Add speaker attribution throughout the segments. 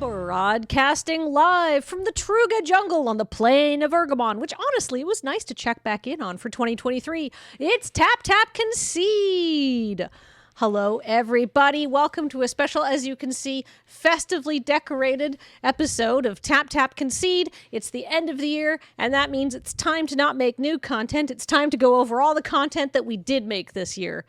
Speaker 1: Broadcasting live from the Truga jungle on the plain of Ergamon, which honestly was nice to check back in on for 2023. It's Tap Tap Concede. Hello, everybody. Welcome to a special, as you can see, festively decorated episode of Tap Tap Concede. It's the end of the year, and that means it's time to not make new content. It's time to go over all the content that we did make this year,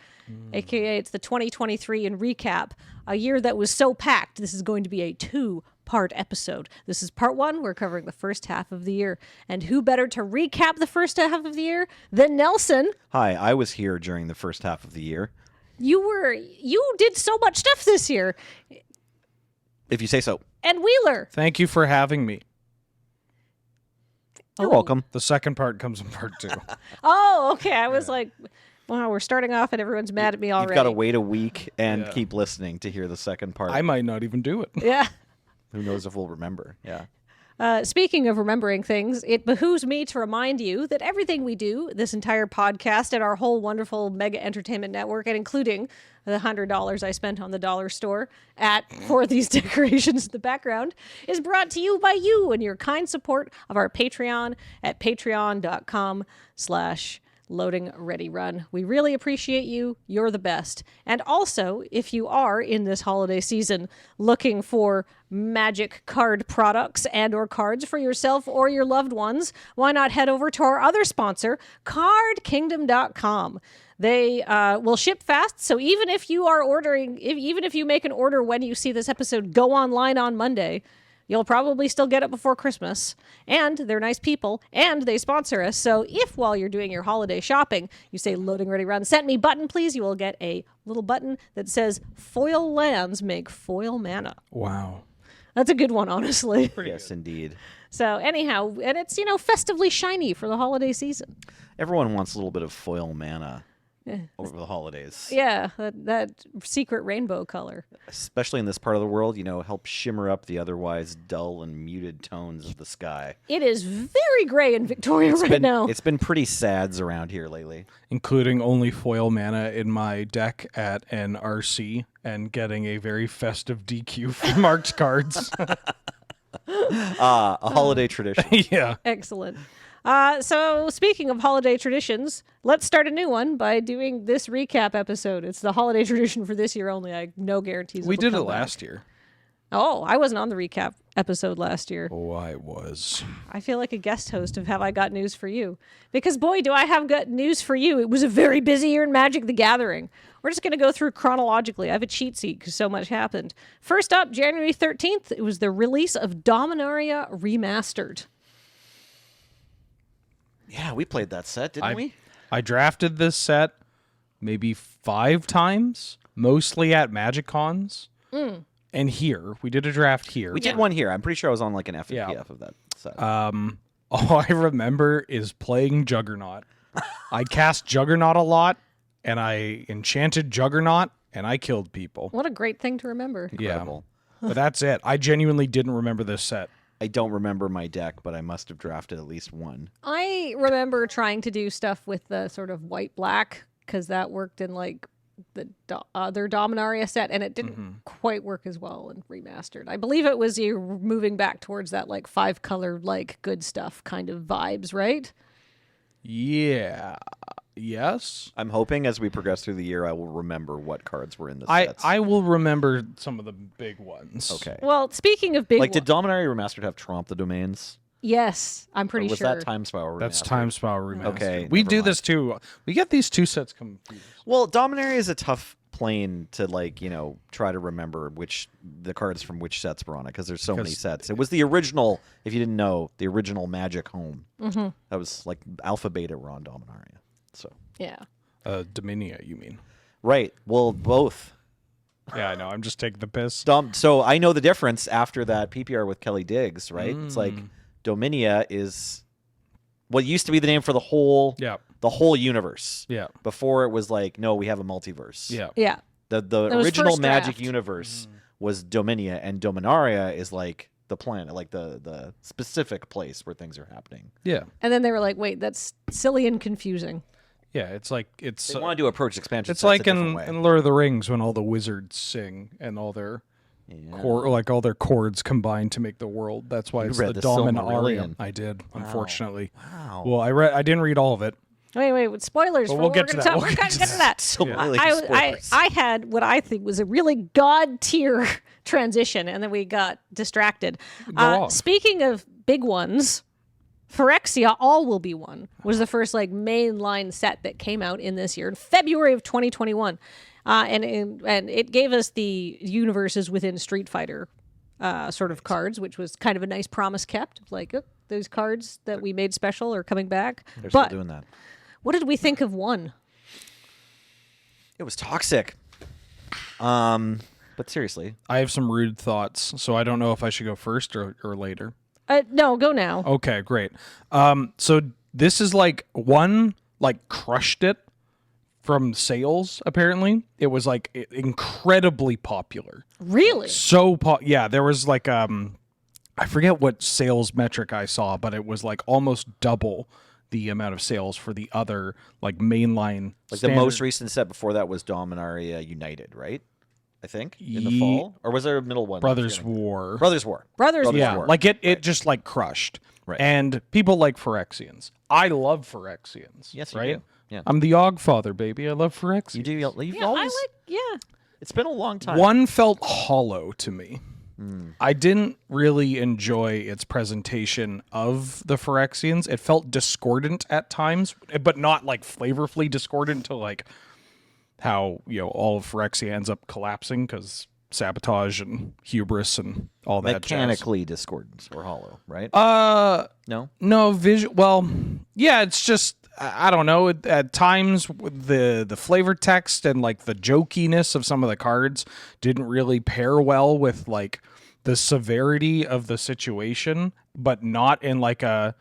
Speaker 1: aka it's the 2023 in recap, a year that was so packed. This is going to be a two-part episode. This is part one. We're covering the first half of the year. And who better to recap the first half of the year than Nelson?
Speaker 2: Hi, I was here during the first half of the year.
Speaker 1: You did so much stuff this year.
Speaker 2: If you say so.
Speaker 1: And Wheeler.
Speaker 3: Thank you for having me.
Speaker 2: You're welcome.
Speaker 3: The second part comes in part two.
Speaker 1: Oh, okay. I was like, wow, we're starting off and everyone's mad at me already.
Speaker 2: You've got to wait a week and keep listening to hear the second part.
Speaker 3: I might not even do it.
Speaker 1: Yeah.
Speaker 2: Who knows if we'll remember. Yeah.
Speaker 1: Speaking of remembering things, it behooves me to remind you that everything we do, this entire podcast and our whole wonderful mega entertainment network, and including the $100 I spent on the dollar store for these decorations in the background, is brought to you by you and your kind support of our Patreon at patreon.com/loadingreadyrun. We really appreciate you. You're the best. And also, if you are in this holiday season looking for magic card products and or cards for yourself or your loved ones, why not head over to our other sponsor, cardkingdom.com. They will ship fast, so even if you are ordering, even if you make an order when you see this episode go online on Monday, you'll probably still get it before Christmas. And they're nice people, and they sponsor us. So if while you're doing your holiday shopping, you say Loading Ready Run, send me button, please, you will get a little button that says foil lands make foil mana.
Speaker 3: Wow.
Speaker 1: That's a good one, honestly.
Speaker 2: Yes, indeed.
Speaker 1: So anyhow, and it's, festively shiny for the holiday season.
Speaker 2: Everyone wants a little bit of foil mana over the holidays.
Speaker 1: Yeah, that secret rainbow color.
Speaker 2: Especially in this part of the world, help shimmer up the otherwise dull and muted tones of the sky.
Speaker 1: It is very gray in Victoria now.
Speaker 2: It's been pretty sads around here lately.
Speaker 3: Including only foil mana in my deck at an RC and getting a very festive DQ for marked cards.
Speaker 2: A holiday tradition.
Speaker 3: Yeah.
Speaker 1: Excellent. So speaking of holiday traditions, let's start a new one by doing this recap episode. It's the holiday tradition for this year only. I no guarantees.
Speaker 3: We did it last year.
Speaker 1: Oh, I wasn't on the recap episode last year.
Speaker 3: Oh, I was.
Speaker 1: I feel like a guest host of Have I Got News for You? Because boy, do I have got news for you. It was a very busy year in Magic the Gathering. We're just going to go through chronologically. I have a cheat sheet because so much happened. First up, January 13th, it was the release of Dominaria Remastered.
Speaker 2: Yeah, we played that set, didn't we?
Speaker 3: I drafted this set maybe 5 times, mostly at Magic Cons. And here. We did a draft here.
Speaker 2: We did one here. I'm pretty sure I was on like an FPF of that set.
Speaker 3: All I remember is playing Juggernaut. I cast Juggernaut a lot, and I enchanted Juggernaut, and I killed people.
Speaker 1: What a great thing to remember.
Speaker 2: Incredible.
Speaker 3: Yeah. But that's it. I genuinely didn't remember this set.
Speaker 2: I don't remember my deck, but I must have drafted at least one.
Speaker 1: I remember trying to do stuff with the sort of white-black, because that worked in like the other Dominaria set, and it didn't quite work as well in Remastered. I believe it was you moving back towards that like 5-color, like good stuff kind of vibes, right?
Speaker 3: Yeah. Yes.
Speaker 2: I'm hoping as we progress through the year, I will remember what cards were in the sets.
Speaker 3: I will remember some of the big ones.
Speaker 2: Okay.
Speaker 1: Well, speaking of big
Speaker 2: Like, did Dominaria Remastered have Tromp the Domains?
Speaker 1: Yes, I'm pretty
Speaker 2: was
Speaker 1: sure.
Speaker 2: that Time Spiral Remastered?
Speaker 3: That's Time Spiral Remastered.
Speaker 2: Okay,
Speaker 3: We
Speaker 2: never
Speaker 3: do
Speaker 2: mind.
Speaker 3: this too. We get these two sets confused.
Speaker 2: Well, Dominaria is a tough plane to, try to remember the cards from which sets were on it, because there's so many sets. It was the original, if you didn't know, the original Magic home. Mm-hmm. That was like Alpha Beta were on Dominaria. So
Speaker 1: Yeah.
Speaker 3: Dominia, you mean?
Speaker 2: Right. Well, both.
Speaker 3: Yeah, I know. I'm just taking the piss.
Speaker 2: So I know the difference after that PPR with Kelly Diggs, right? It's like Dominia is what used to be the name for the whole universe.
Speaker 3: Yeah.
Speaker 2: Before it was like, no, we have a multiverse.
Speaker 3: Yeah.
Speaker 1: Yeah.
Speaker 2: The
Speaker 1: was
Speaker 2: original
Speaker 1: first
Speaker 2: Magic
Speaker 1: draft.
Speaker 2: universe was Dominia, and Dominaria is like the planet, like the specific place where things are happening.
Speaker 3: Yeah.
Speaker 1: And then they were like, wait, that's silly and confusing.
Speaker 3: Yeah, it's like
Speaker 2: They want to approach expansion.
Speaker 3: It's
Speaker 2: sets
Speaker 3: like
Speaker 2: a different way.
Speaker 3: in Lord of the Rings when all the wizards sing and all their like all their chords combined to make the world. That's why
Speaker 2: You
Speaker 3: it's
Speaker 2: read
Speaker 3: the
Speaker 2: the
Speaker 3: Dominaria.
Speaker 2: Silmarillion.
Speaker 3: I did, unfortunately.
Speaker 2: Wow.
Speaker 3: Well, I didn't read all of it.
Speaker 1: Wait, with spoilers.
Speaker 3: But
Speaker 1: for
Speaker 3: we'll
Speaker 1: what
Speaker 3: get
Speaker 1: we're
Speaker 3: to
Speaker 1: gonna
Speaker 3: that.
Speaker 1: talk-
Speaker 3: We'll
Speaker 1: We're
Speaker 3: get
Speaker 1: gonna
Speaker 3: to
Speaker 1: get to
Speaker 3: that.
Speaker 1: that.
Speaker 2: Silmarillion
Speaker 1: I
Speaker 2: spoilers.
Speaker 1: had what I think was a really god tier transition, and then we got distracted.
Speaker 3: off.
Speaker 1: Speaking of big ones, Phyrexia All Will Be One was the first like mainline set that came out in this year in February of 2021, and it gave us the universes within Street Fighter sort of cards, which was kind of a nice promise kept. Like those cards that we made special are coming back.
Speaker 2: They're
Speaker 1: But
Speaker 2: still doing that.
Speaker 1: what did we think of one?
Speaker 2: It was toxic. But seriously,
Speaker 3: I have some rude thoughts, so I don't know if I should go first or later.
Speaker 1: No, go now.
Speaker 3: Okay, great. So this is like one like crushed it from sales. Apparently, it was like incredibly popular.
Speaker 1: Really?
Speaker 3: So yeah, there was like I forget what sales metric I saw, but it was like almost double the amount of sales for the other like mainline.
Speaker 2: like
Speaker 3: standard.
Speaker 2: the most recent set before that was Dominaria United, right? I think in the
Speaker 3: Ye-
Speaker 2: fall, or was there a middle one?
Speaker 3: Brothers
Speaker 2: I'm forgetting.
Speaker 3: War.
Speaker 2: Brothers War.
Speaker 1: Brothers
Speaker 3: Yeah,
Speaker 2: War.
Speaker 3: like it just like crushed.
Speaker 2: Right.
Speaker 3: And people like Phyrexians. I love Phyrexians.
Speaker 2: Yes, you
Speaker 3: right?
Speaker 2: do. Yeah.
Speaker 3: I'm the Ogfather, baby. I love Phyrexians.
Speaker 2: You do. You've
Speaker 1: Yeah,
Speaker 2: always.
Speaker 1: yeah.
Speaker 2: It's been a long time.
Speaker 3: One felt hollow to me. I didn't really enjoy its presentation of the Phyrexians. It felt discordant at times, but not like flavorfully discordant to like how, all of Phyrexia ends up collapsing because sabotage and hubris and all that jazz.
Speaker 2: Mechanically discordant or hollow, right? No.
Speaker 3: No visual. Well, yeah, it's just I don't know. At times, the flavor text and like the jokiness of some of the cards didn't really pair well with like the severity of the situation, but not in like a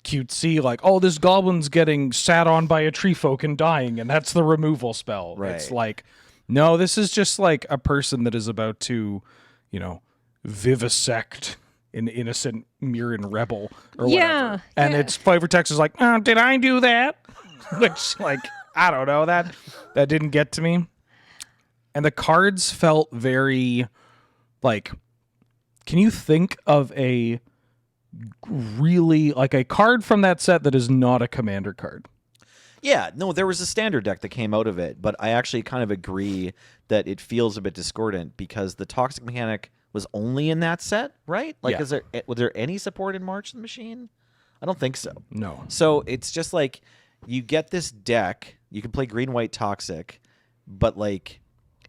Speaker 3: cutesy like, oh, this goblin's getting sat on by a tree folk and dying, and that's the removal spell.
Speaker 2: Right.
Speaker 3: It's like, no, this is just like a person that is about to, vivisect an innocent Mirren rebel or
Speaker 1: Yeah,
Speaker 3: whatever. And
Speaker 1: yeah.
Speaker 3: its flavor text is like, oh, did I do that? Which, like, I don't know. That didn't get to me. And the cards felt very, like, can you think of a really, like, a card from that set that is not a commander card?
Speaker 2: Yeah, no, there was a standard deck that came out of it, but I actually kind of agree that it feels a bit discordant because the toxic mechanic was only in that set, right? Like,
Speaker 3: Yeah.
Speaker 2: was there any support in March in the Machine? I don't think so.
Speaker 3: No.
Speaker 2: So it's just like you get this deck, you can play green, white, toxic, but like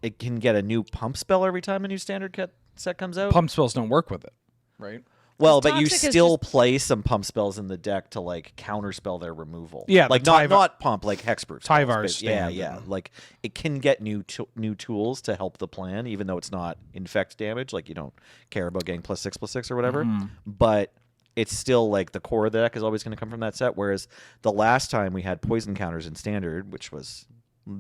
Speaker 2: it can get a new pump spell every time a new standard set comes out.
Speaker 3: Pump spells don't work with it, right?
Speaker 2: Well, but you
Speaker 1: Toxic is
Speaker 2: still
Speaker 1: just-
Speaker 2: play some pump spells in the deck to like counterspell their removal.
Speaker 3: Yeah,
Speaker 2: like
Speaker 3: the
Speaker 2: not pump, like hexproof. spells,
Speaker 3: Tyvar's
Speaker 2: but yeah,
Speaker 3: stand
Speaker 2: yeah.
Speaker 3: and-
Speaker 2: Like it can get new tools to help the plan, even though it's not infect damage. Like you don't care about getting +6/+6 or whatever.
Speaker 3: Mm-hmm.
Speaker 2: But it's still like the core of the deck is always going to come from that set. Whereas the last time we had poison counters in standard, which was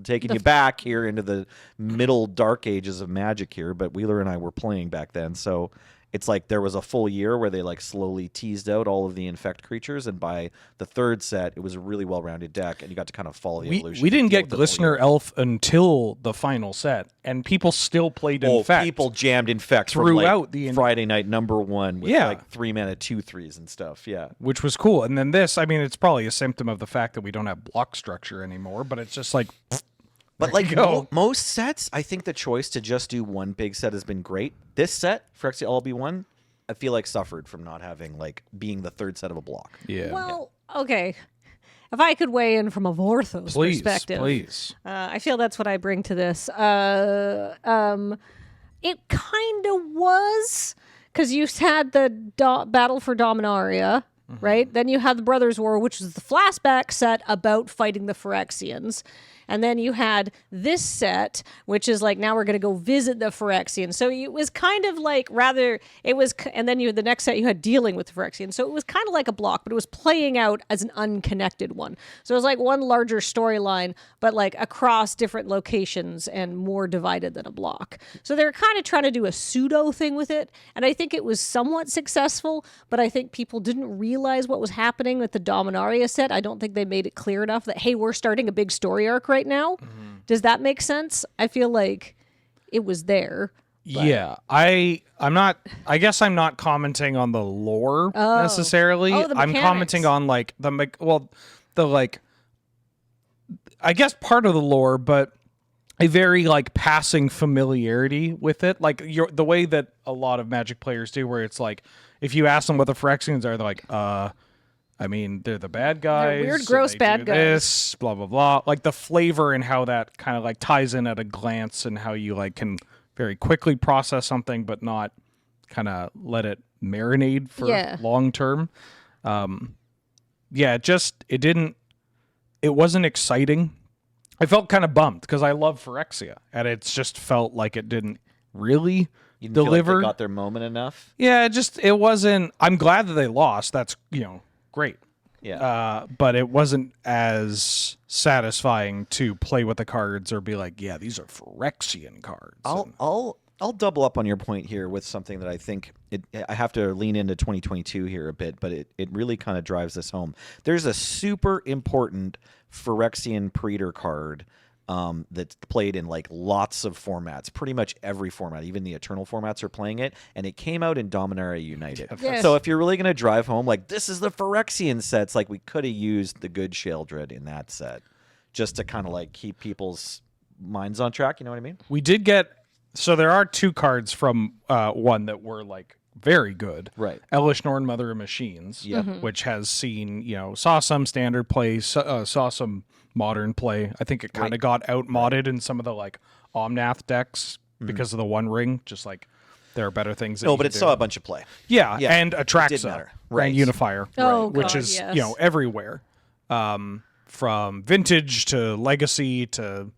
Speaker 2: taking you back here into the middle dark ages of Magic here, but Wheeler and I were playing back then, so it's like there was a full year where they like slowly teased out all of the infect creatures, and by the third set, it was a really well-rounded deck, and you got to kind of follow the evolution.
Speaker 3: We didn't
Speaker 2: deal
Speaker 3: get
Speaker 2: with it all
Speaker 3: Glistener
Speaker 2: year.
Speaker 3: Elf until the final set, and people still played
Speaker 2: Oh,
Speaker 3: Infect.
Speaker 2: people jammed infect
Speaker 3: throughout
Speaker 2: from,
Speaker 3: the
Speaker 2: like, Friday night #1 with
Speaker 3: Yeah.
Speaker 2: like 3-mana 2/3s and stuff. Yeah,
Speaker 3: which was cool. And then this, I mean, it's probably a symptom of the fact that we don't have block structure anymore, but it's just like,
Speaker 2: but
Speaker 3: There
Speaker 2: like
Speaker 3: you go.
Speaker 2: most sets, I think the choice to just do one big set has been great. This set, Phyrexia All Be One, I feel like suffered from not having like being the third set of a block.
Speaker 3: yeah.
Speaker 1: Well, okay. If I could weigh in from a Vorthos
Speaker 3: please,
Speaker 1: perspective,
Speaker 3: please.
Speaker 1: I feel that's what I bring to this. It kind of was because you had the Battle for Dominaria, right? Then you had the Brothers' War, which was the flashback set about fighting the Phyrexians. And then you had this set, which is like, now we're going to go visit the Phyrexians. So it was kind of like and then the next set you had dealing with the Phyrexians. So it was kind of like a block, but it was playing out as an unconnected one. So it was like one larger storyline, but like across different locations and more divided than a block. So they were kind of trying to do a pseudo thing with it. And I think it was somewhat successful, but I think people didn't realize what was happening with the Dominaria set. I don't think they made it clear enough that, hey, we're starting a big story arc right now. Does that make sense? I feel like it was there,
Speaker 3: Yeah, I'm not. I guess I'm not commenting on the lore necessarily.
Speaker 1: Oh, the
Speaker 3: I'm commenting
Speaker 1: mechanics.
Speaker 3: on like the like. I guess part of the lore, but a very like passing familiarity with it, like the way that a lot of Magic players do, where it's like if you ask them what the Phyrexians are, they're like, I mean, they're the bad guys.
Speaker 1: weird,
Speaker 3: so
Speaker 1: gross
Speaker 3: they
Speaker 1: bad
Speaker 3: do
Speaker 1: guys.
Speaker 3: This, blah blah blah. Like the flavor and how that kind of like ties in at a glance, and how you like can very quickly process something, but not kind of let it marinate for long term. Yeah, it wasn't exciting. I felt kind of bummed because I love Phyrexia, and it's just felt like it didn't really
Speaker 2: You didn't
Speaker 3: deliver.
Speaker 2: feel like they got their moment enough.
Speaker 3: Yeah, it wasn't. I'm glad that they lost. That's great.
Speaker 2: Yeah.
Speaker 3: But it wasn't as satisfying to play with the cards or be like, yeah, these are Phyrexian cards.
Speaker 2: I'll double up on your point here with something that I think I have to lean into 2022 here a bit, but it really kind of drives this home. There's a super important Phyrexian Praetor card that's played in like lots of formats, pretty much every format, even the Eternal formats are playing it, and it came out in Dominaria United.
Speaker 1: Yes.
Speaker 2: So if you're really going to drive home, like this is the Phyrexian sets, like we could have used the good Sheoldred in that set just to kind of like keep people's minds on track. You know what I mean?
Speaker 3: We did get. So there are 2 cards from one that were like very good.
Speaker 2: Right.
Speaker 3: Elish Norn, Mother of Machines, which has seen, saw some standard play, saw some modern play. I think it kind of got out-modded in some of the like Omnath decks because of the One Ring, just like there are better things that
Speaker 2: No,
Speaker 3: you
Speaker 2: but
Speaker 3: can
Speaker 2: it
Speaker 3: do.
Speaker 2: saw a bunch of play.
Speaker 3: Yeah,
Speaker 2: Yeah,
Speaker 3: and
Speaker 2: it did
Speaker 3: Atraxa
Speaker 2: matter. Right.
Speaker 3: and Unifier,
Speaker 1: Oh,
Speaker 3: which
Speaker 1: God,
Speaker 3: is,
Speaker 1: yes.
Speaker 3: everywhere. From Vintage to Legacy to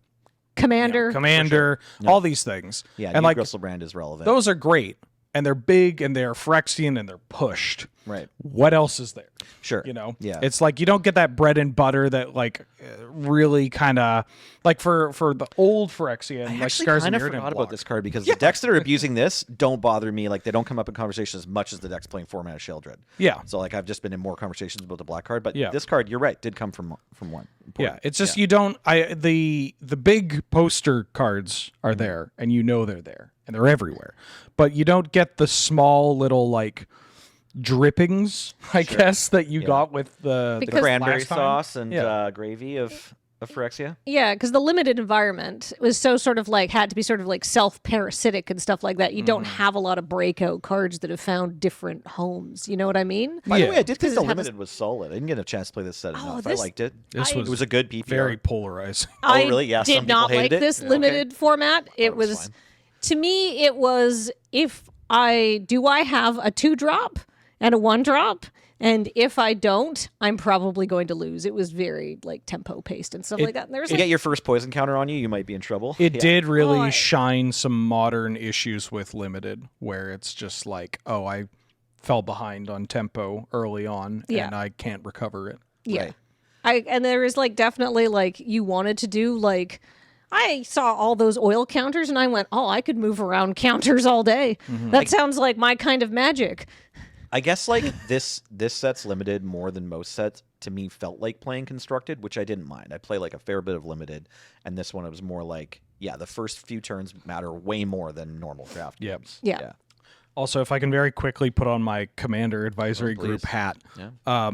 Speaker 1: Commander.
Speaker 3: Commander, all these things.
Speaker 2: Yeah,
Speaker 3: and like
Speaker 2: Griselbrand is relevant.
Speaker 3: those are great, and they're big, and they're Phyrexian, and they're pushed.
Speaker 2: Right.
Speaker 3: What else is there?
Speaker 2: Sure.
Speaker 3: Yeah. It's like you don't get that bread and butter that like really kind of like for the old Phyrexian,
Speaker 2: I
Speaker 3: like
Speaker 2: actually
Speaker 3: Scars
Speaker 2: kind
Speaker 3: and
Speaker 2: of
Speaker 3: Mirrodin
Speaker 2: forgot
Speaker 3: block.
Speaker 2: about this card because the decks that are abusing this don't bother me. Like they don't come up in conversation as much as the decks playing 4 mana Sheoldred.
Speaker 3: Yeah.
Speaker 2: So like I've just been in more conversations about the black card, but
Speaker 3: Yeah.
Speaker 2: this card, you're right, did come from one.
Speaker 3: Yeah, it's just you don't. The big poster cards are there, and they're there, and they're everywhere, but you don't get the small little like drippings, I guess, that you got with the
Speaker 1: Because-
Speaker 2: Cranberry
Speaker 3: last time.
Speaker 2: sauce and
Speaker 3: Yeah.
Speaker 2: gravy of Phyrexia.
Speaker 1: Yeah, because the limited environment was so sort of like had to be sort of like self-parasitic and stuff like that. You don't have a lot of breakout cards that have found different homes. You know what I mean?
Speaker 2: By the way, I did think
Speaker 1: Because
Speaker 2: the
Speaker 1: it had
Speaker 2: limited was solid. I didn't get a chance to play this set enough. I
Speaker 1: this-
Speaker 2: liked it.
Speaker 3: This
Speaker 1: I-
Speaker 3: was
Speaker 2: It was a good PPR.
Speaker 3: very polarizing.
Speaker 1: I
Speaker 2: really? Yeah, some
Speaker 1: did
Speaker 2: people
Speaker 1: not
Speaker 2: hated
Speaker 1: like
Speaker 2: it?
Speaker 1: this
Speaker 2: Yeah.
Speaker 1: limited format. It
Speaker 2: it was
Speaker 1: was,
Speaker 2: fine.
Speaker 1: to me, it was if I have a 2-drop and a 1-drop. And if I don't, I'm probably going to lose. It was very like tempo paced and stuff like that. And there was
Speaker 2: You
Speaker 1: like,
Speaker 2: get your first poison counter on you, you might be in trouble.
Speaker 3: It did really
Speaker 1: Oh, I-
Speaker 3: shine some modern issues with limited, where it's just like, oh, I fell behind on tempo early on, and I can't recover it.
Speaker 1: yeah.
Speaker 2: Right.
Speaker 1: And there is like definitely like you wanted to do like I saw all those oil counters and I went, oh, I could move around counters all day. That sounds like my kind of magic.
Speaker 2: I guess like this set's limited more than most sets. To me, felt like playing constructed, which I didn't mind. I play like a fair bit of limited, and this one it was more like, yeah, the first few turns matter way more than normal draft
Speaker 3: Yep.
Speaker 2: games.
Speaker 1: Yeah.
Speaker 3: Also, if I can very quickly put on my Commander Advisory
Speaker 2: please.
Speaker 3: Group hat,
Speaker 2: Yeah.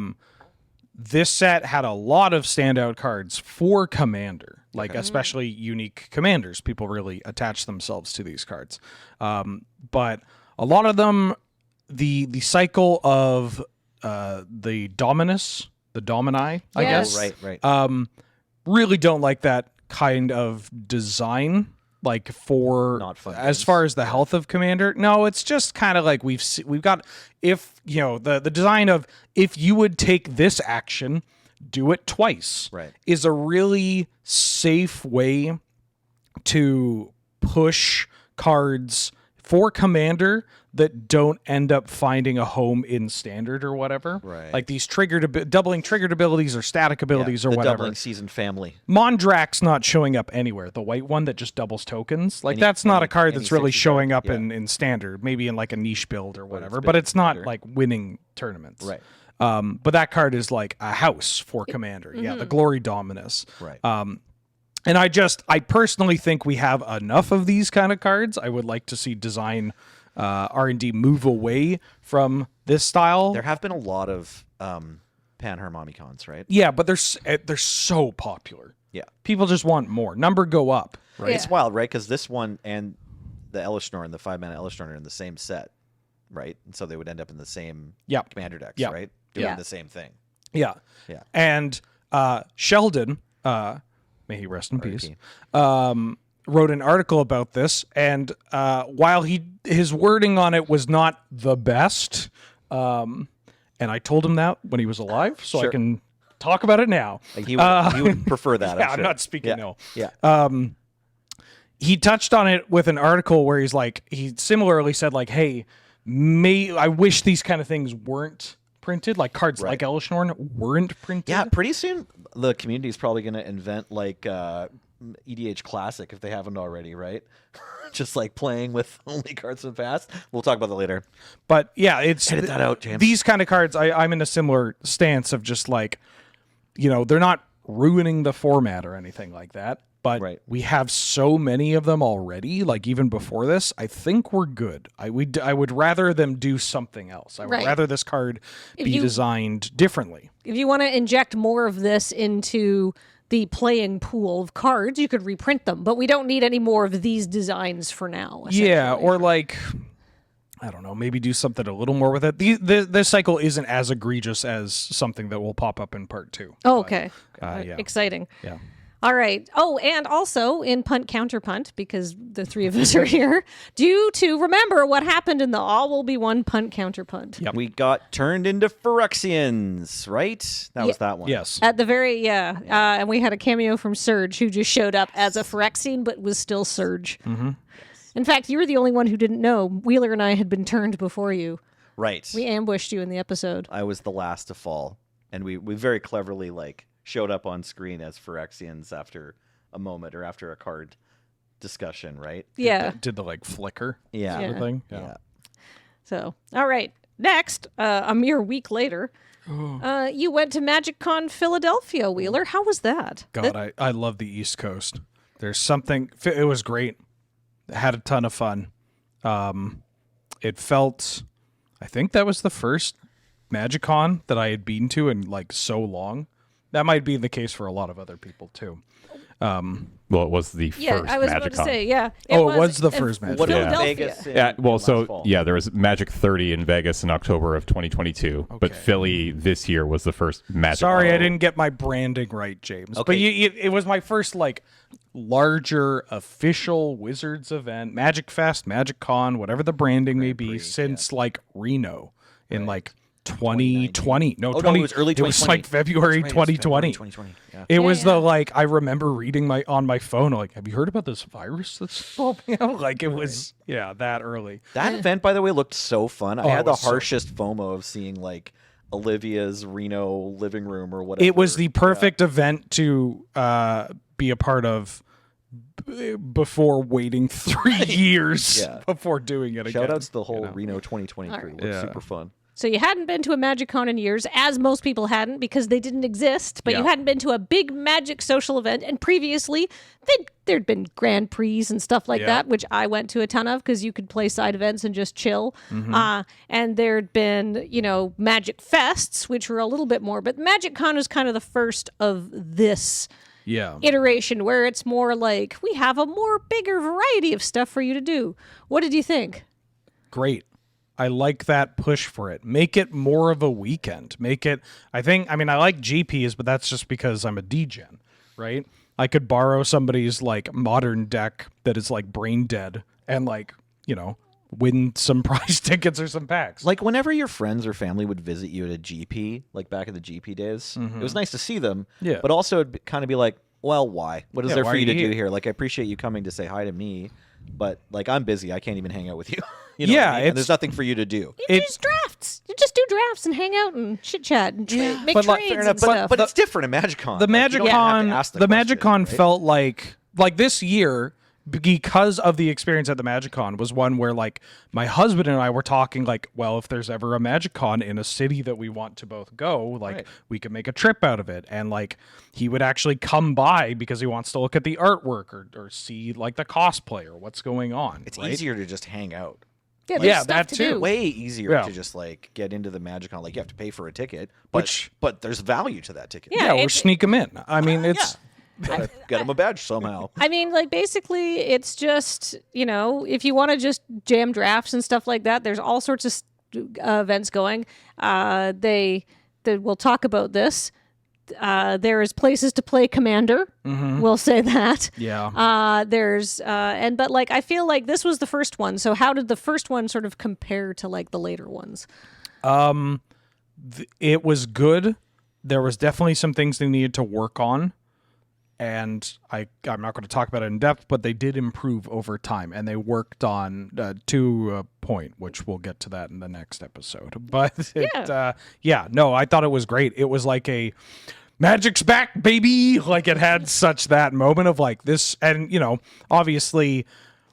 Speaker 3: this set had a lot of standout cards for Commander, like especially unique commanders. People really attach themselves to these cards, but a lot of them, the cycle of the Dominus, the Domini, I
Speaker 1: Yes.
Speaker 3: guess,
Speaker 2: Right.
Speaker 3: really don't like that kind of design. Like for
Speaker 2: Not fun
Speaker 3: as
Speaker 2: games.
Speaker 3: far as the health of Commander, no, it's just kind of like we've got, if the design of if you would take this action, do it twice,
Speaker 2: Right.
Speaker 3: is a really safe way to push cards for Commander that don't end up finding a home in Standard or whatever.
Speaker 2: Right.
Speaker 3: Like these doubling triggered abilities or static abilities or
Speaker 2: the
Speaker 3: whatever.
Speaker 2: doubling season family.
Speaker 3: Mondrak's not showing up anywhere. The white one that just doubles tokens. Like
Speaker 2: Any-
Speaker 3: that's not
Speaker 2: any-
Speaker 3: a card
Speaker 2: any
Speaker 3: that's really
Speaker 2: 60
Speaker 3: showing
Speaker 2: card,
Speaker 3: up
Speaker 2: yeah.
Speaker 3: in Standard. Maybe in like a niche build or whatever.
Speaker 2: big
Speaker 3: But it's not
Speaker 2: Commander.
Speaker 3: like winning tournaments.
Speaker 2: Right.
Speaker 3: But that card is like a house for Commander. Yeah, the Glory Dominus.
Speaker 2: Right.
Speaker 3: And I personally think we have enough of these kind of cards. I would like to see design R&D move away from this style.
Speaker 2: There have been a lot of Panharmonicons, right?
Speaker 3: Yeah, but they're so popular.
Speaker 2: Yeah.
Speaker 3: People just want more. Number go up, right?
Speaker 1: Yeah.
Speaker 2: It's wild, right? Because this one and the Elishnorn, the 5-mana Elishnorn, are in the same set, right? And so they would end up in the same commander decks, right? Doing the same thing.
Speaker 3: Yeah.
Speaker 2: Yeah.
Speaker 3: And Sheldon, may he rest in peace, wrote an article about this, and while his wording on it was not the best, and I told him that when he was alive, so I can talk about it now.
Speaker 2: He would prefer that.
Speaker 3: Yeah,
Speaker 2: I'm
Speaker 3: not speaking ill.
Speaker 2: Yeah.
Speaker 3: He touched on it with an article where he similarly said like, hey, I wish these kind of things weren't printed, like cards like Elishnorn weren't printed.
Speaker 2: Yeah, pretty soon the community is probably going to invent like EDH Classic if they haven't already, right? Just like playing with only cards from the past. We'll talk about that later.
Speaker 3: But yeah, it's
Speaker 2: edit that out, James.
Speaker 3: These kind of cards, I'm in a similar stance of just like, they're not ruining the format or anything like that. But we have so many of them already, like even before this, I think we're good. I would rather them do something else. I would rather this card be designed differently.
Speaker 1: If you want to inject more of this into the playing pool of cards, you could reprint them. But we don't need any more of these designs for now.
Speaker 3: Yeah, or like, I don't know, maybe do something a little more with it. This cycle isn't as egregious as something that will pop up in part 2.
Speaker 1: Oh, okay.
Speaker 3: Yeah.
Speaker 1: Exciting.
Speaker 3: Yeah.
Speaker 1: All right. Oh, and also in Punt Counter Punt, because the three of us are here, due to remember what happened in the All Will Be One Punt Counter Punt.
Speaker 3: Yep.
Speaker 2: We got turned into Phyrexians, right? That was that one.
Speaker 3: Yes.
Speaker 1: At the very, and we had a cameo from Surge, who just showed up as a Phyrexian, but was still Surge. Mm-hmm. In fact, you were the only one who didn't know. Wheeler and I had been turned before you.
Speaker 2: Right.
Speaker 1: We ambushed you in the episode.
Speaker 2: I was the last to fall, and we very cleverly showed up on screen as Phyrexians after a moment or after a card discussion, right?
Speaker 1: Yeah.
Speaker 3: Did the flicker
Speaker 2: Yeah.
Speaker 3: sort of thing?
Speaker 2: Yeah.
Speaker 1: So, all right. Next, a mere week later, you went to MagicCon Philadelphia, Wheeler. How was that?
Speaker 3: God, I love the East Coast. There's something, it was great. Had a ton of fun. It felt, I think that was the first MagicCon that I had been to in so long. That might be the case for a lot of other people too.
Speaker 4: Well, it was the
Speaker 1: Yeah,
Speaker 4: first
Speaker 1: I was
Speaker 4: MagicCon.
Speaker 1: about to say, yeah.
Speaker 3: It was the first MagicCon.
Speaker 2: What about
Speaker 1: Philadelphia.
Speaker 2: Vegas?
Speaker 4: Yeah, well,
Speaker 2: last fall?
Speaker 4: there was Magic 30 in Vegas in October of 2022, but Philly this year was the first Magic.
Speaker 3: Sorry, I didn't get my branding right, James.
Speaker 2: Okay.
Speaker 3: But it was my first larger official Wizards event, Magic Fest, MagicCon, whatever the branding may be, since Reno in 2020. No,
Speaker 2: Oh,
Speaker 3: 20.
Speaker 2: no, it was early
Speaker 3: It was
Speaker 2: 2020.
Speaker 3: February
Speaker 2: That's right, it was
Speaker 3: 2020.
Speaker 2: February 2020. Yeah.
Speaker 3: It was
Speaker 1: Yeah.
Speaker 3: I remember reading on my phone, have you heard about this virus that's popping out? It was, that early.
Speaker 2: That event, by the way, looked so fun. I
Speaker 3: Oh,
Speaker 2: had
Speaker 3: it
Speaker 2: the
Speaker 3: was so
Speaker 2: harshest FOMO of seeing Olivia's Reno living room or whatever.
Speaker 3: It was the perfect event to be a part of before waiting 3 years before doing it again.
Speaker 2: Shout outs to the whole Reno 2020 crew. It looked super fun.
Speaker 1: So you hadn't been to a MagicCon in years, as most people hadn't because they didn't exist, but you hadn't been to a big Magic social event. And previously, there'd been Grand Prix and stuff like that, which I went to a ton of because you could play side events and just chill. And there'd been, Magic Fests, which were a little bit more. But MagicCon was kind of the first of this iteration where it's more like we have a more bigger variety of stuff for you to do. What did you think?
Speaker 3: Great. I like that push for it. Make it more of a weekend. Make it, I like GPs, but that's just because I'm a degen, right? I could borrow somebody's modern deck that is brain dead and win some prize tickets or some packs.
Speaker 2: Whenever your friends or family would visit you at a GP, back in the GP days, it was nice to see them.
Speaker 3: Yeah.
Speaker 2: But also it'd kind of be well, why? What is there
Speaker 3: why
Speaker 2: for
Speaker 3: are
Speaker 2: you to
Speaker 3: you
Speaker 2: do
Speaker 3: here?
Speaker 2: here? I appreciate you coming to say hi to me, but I'm busy. I can't even hang out with you. You
Speaker 3: Yeah,
Speaker 2: what I mean? And there's nothing for you to do.
Speaker 1: You just drafts. You just do drafts and hang out and chit chat and make
Speaker 3: but,
Speaker 1: trades
Speaker 3: fair
Speaker 1: and
Speaker 3: enough,
Speaker 1: stuff.
Speaker 2: But it's different at MagicCon.
Speaker 3: The
Speaker 2: You don't have to
Speaker 3: MagicCon,
Speaker 2: ask
Speaker 3: the
Speaker 2: question,
Speaker 3: MagicCon
Speaker 2: right?
Speaker 3: felt like this year, because of the experience at the MagicCon was one where like my husband and I were talking like, well, if there's ever a MagicCon in a city that we want to both go, like we could make a trip out of it. And like he would actually come by because he wants to look at the artwork or see like the cosplay or what's going on.
Speaker 2: It's easier to just hang out.
Speaker 1: Yeah, there's stuff
Speaker 3: that
Speaker 1: to
Speaker 3: too.
Speaker 1: do.
Speaker 2: Way easier to just like get into the MagicCon. Like you have to pay for a ticket, but there's value to that ticket.
Speaker 1: Yeah,
Speaker 3: or sneak them in. I mean, it's
Speaker 2: Get them a badge somehow.
Speaker 1: I mean, like basically, it's just if you want to just jam drafts and stuff like that, there's all sorts of events going. They will talk about this. There is places to play Commander. We'll say that.
Speaker 3: Yeah.
Speaker 1: But like I feel like this was the first one. So how did the first one sort of compare to like the later ones?
Speaker 3: It was good. There was definitely some things they needed to work on. And I'm not going to talk about it in depth, but they did improve over time, and they worked on to a point, which we'll get to that in the next episode. But I thought it was great. It was like a Magic's back, baby. Like it had such that moment of like this, and obviously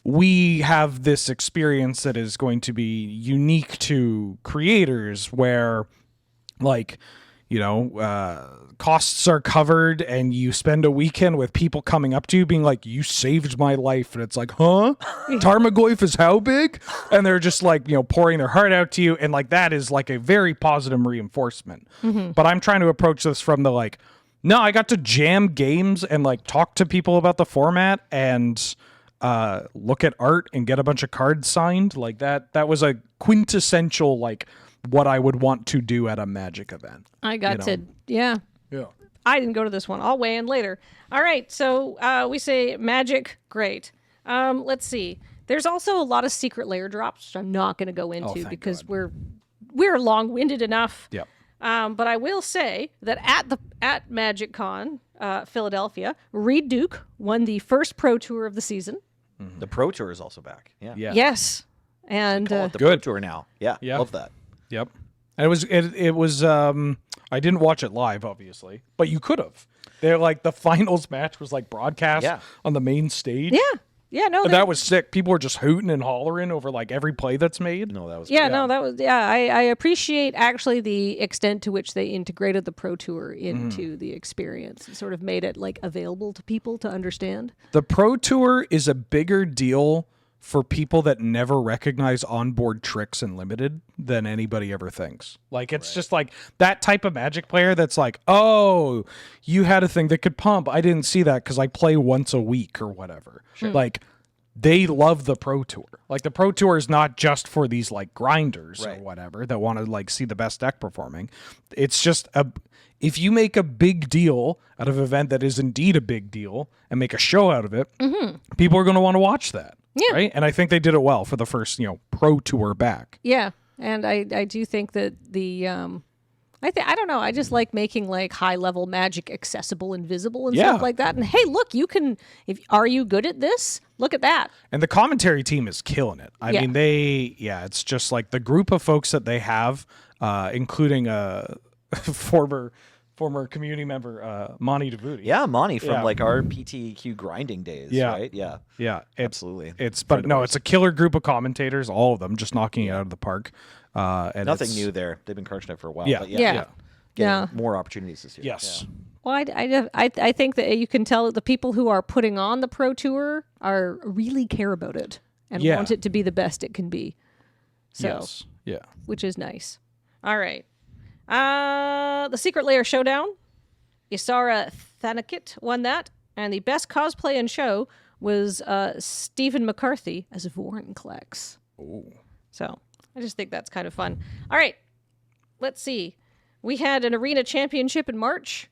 Speaker 3: we have this experience that is going to be unique to creators, where like. Costs are covered, and you spend a weekend with people coming up to you being like, you saved my life. And it's like, huh? Tarmogoyf is how big? And they're just like, pouring their heart out to you. And like, that is like a very positive reinforcement. But I'm trying to approach this from the like, no, I got to jam games and like talk to people about the format and look at art and get a bunch of cards signed. Like that was a quintessential, like, what I would want to do at a Magic event.
Speaker 1: I got to, yeah. I didn't go to this one. I'll weigh in later. All right, so we say Magic, great. Let's see. There's also a lot of secret layer drops, which I'm not going to go into because we're long-winded enough.
Speaker 3: Yep.
Speaker 1: But I will say that at MagicCon Philadelphia, Reed Duke won the first Pro Tour of the season.
Speaker 2: The Pro Tour is also back. Yeah.
Speaker 1: Yes. And
Speaker 2: Call it the Pro Tour now. Yeah. Love that.
Speaker 3: Yep. And it was I didn't watch it live, obviously, but you could have. They're like the finals match was like broadcast on the main stage.
Speaker 1: Yeah, no,
Speaker 3: that was sick. People were just hooting and hollering over like every play that's made.
Speaker 2: No, that was
Speaker 1: I appreciate actually the extent to which they integrated the Pro Tour into the experience. It sort of made it like available to people to understand.
Speaker 3: The Pro Tour is a bigger deal for people that never recognize onboard tricks in Limited than anybody ever thinks. Like, it's just like that type of Magic player that's like, oh, you had a thing that could pump. I didn't see that because I play once a week or whatever. Like, they love the Pro Tour. Like, the Pro Tour is not just for these, like, grinders or whatever that want to, like, see the best deck performing. It's just if you make a big deal out of an event that is indeed a big deal and make a show out of it, people are going to want to watch that. Yeah. Right. And I think they did it well for the first, Pro Tour back.
Speaker 1: Yeah. And I do think that I don't know. I just like making like high level Magic accessible and visible and stuff like that. And hey, look, you can, are you good at this? Look at that.
Speaker 3: And the commentary team is killing it. I mean, it's just like the group of folks that they have, including a former community member, Monty DeVuti.
Speaker 2: Yeah, Monty from like our PTQ grinding days, right? Yeah, absolutely.
Speaker 3: It's a killer group of commentators, all of them, just knocking it out of the park. And
Speaker 2: nothing new there. They've been crushing it for a while.
Speaker 1: Yeah.
Speaker 2: More opportunities this year.
Speaker 3: Yes.
Speaker 2: Yeah.
Speaker 1: Well, I think that you can tell that the people who are putting on the Pro Tour are really care about it and want it to be the best it can be. So, which is nice. All right. The Secret Lair Showdown. Isara Thanakit won that. And the best cosplay and show was Stephen McCarthy as Vorinclex.
Speaker 3: Oh.
Speaker 1: So I just think that's kind of fun. All right. Let's see. We had an arena championship in March.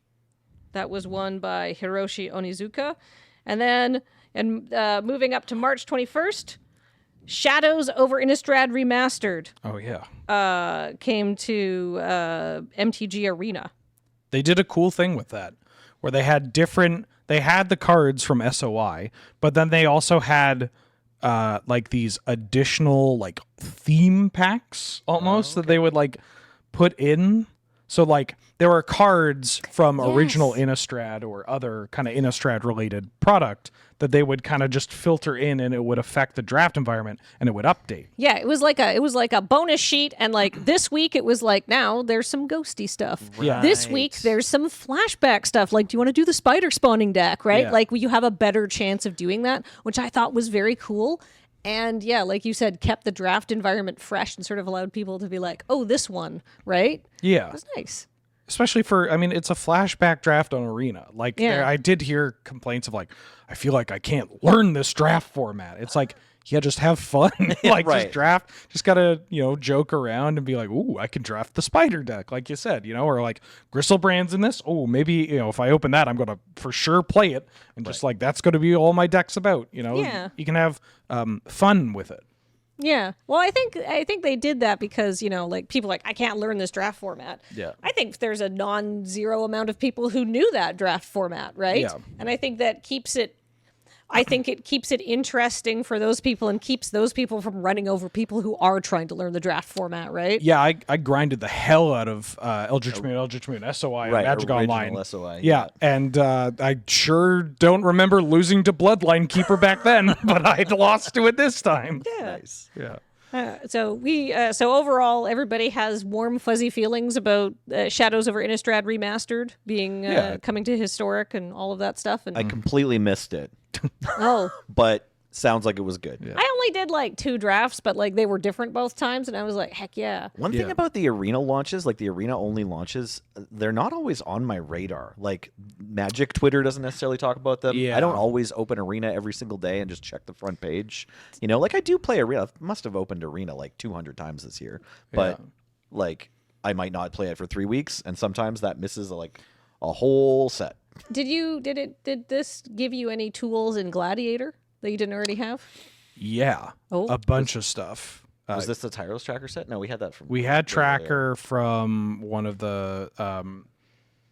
Speaker 1: That was won by Hiroshi Onizuka. And then moving up to March 21st, Shadows over Innistrad Remastered.
Speaker 3: Oh, yeah.
Speaker 1: Came to MTG Arena.
Speaker 3: They did a cool thing with that, where they had the cards from SOI, but then they also had like these additional like theme packs almost that they would like put in. So like there are cards from original Innistrad or other kind of Innistrad related product that they would kind of just filter in, and it would affect the draft environment and it would update.
Speaker 1: Yeah, it was like a bonus sheet, and like this week it was like, now there's some ghosty stuff.
Speaker 3: Yeah.
Speaker 1: This week there's some flashback stuff. Like, do you want to do the spider spawning deck, right?
Speaker 3: Yeah.
Speaker 1: Like you have a better chance of doing that, which I thought was very cool. And yeah, like you said, kept the draft environment fresh and sort of allowed people to be like, oh, this one, right?
Speaker 3: Yeah.
Speaker 1: It was nice.
Speaker 3: Especially for, I mean, it's a flashback draft on Arena. Like, I did hear complaints of like, I feel like I can't learn this draft format. It's like, yeah, just have fun. Like, just draft. Just gotta, joke around and be like, ooh, I can draft the spider deck, like you said, or like Gristlebrand's in this. Oh, maybe, if I open that, I'm gonna for sure play it. And just like, that's gonna be all my deck's about.
Speaker 1: Yeah.
Speaker 3: You can have fun with it.
Speaker 1: Yeah. Well, I think they did that because, like people like, I can't learn this draft format.
Speaker 3: Yeah.
Speaker 1: I think there's a non-zero amount of people who knew that draft format, right?
Speaker 3: Yeah.
Speaker 1: And I think that keeps it interesting for those people and keeps those people from running over people who are trying to learn the draft format, right?
Speaker 3: Yeah, I grinded the hell out of Eldritch Moon, SOI, and Magic Online.
Speaker 2: SOI.
Speaker 3: Yeah, and I sure don't remember losing to Bloodline Keeper back then, but I lost to it this time.
Speaker 1: Yeah.
Speaker 2: Nice.
Speaker 3: Yeah.
Speaker 1: So overall, everybody has warm, fuzzy feelings about Shadows over Innistrad Remastered being coming to Historic and all of that stuff. And
Speaker 2: I completely missed it,
Speaker 1: oh,
Speaker 2: but sounds like it was good.
Speaker 3: Yeah.
Speaker 1: I only did like 2 drafts, but like they were different both times, and I was like, heck yeah.
Speaker 2: One thing about the arena launches, like the arena only launches, they're not always on my radar. Like Magic Twitter doesn't necessarily talk about them.
Speaker 3: Yeah.
Speaker 2: I don't always open arena every single day and just check the front page. Like I do play arena. I must have opened arena like 200 times this year, but like I might not play it for 3 weeks, and sometimes that misses like a whole set.
Speaker 1: Did this give you any tools in Gladiator that you didn't already have?
Speaker 3: Yeah.
Speaker 1: Oh.
Speaker 3: A bunch of stuff.
Speaker 2: Was this the Tyros Tracker set? No, we had that from.
Speaker 3: We had Tracker from one of the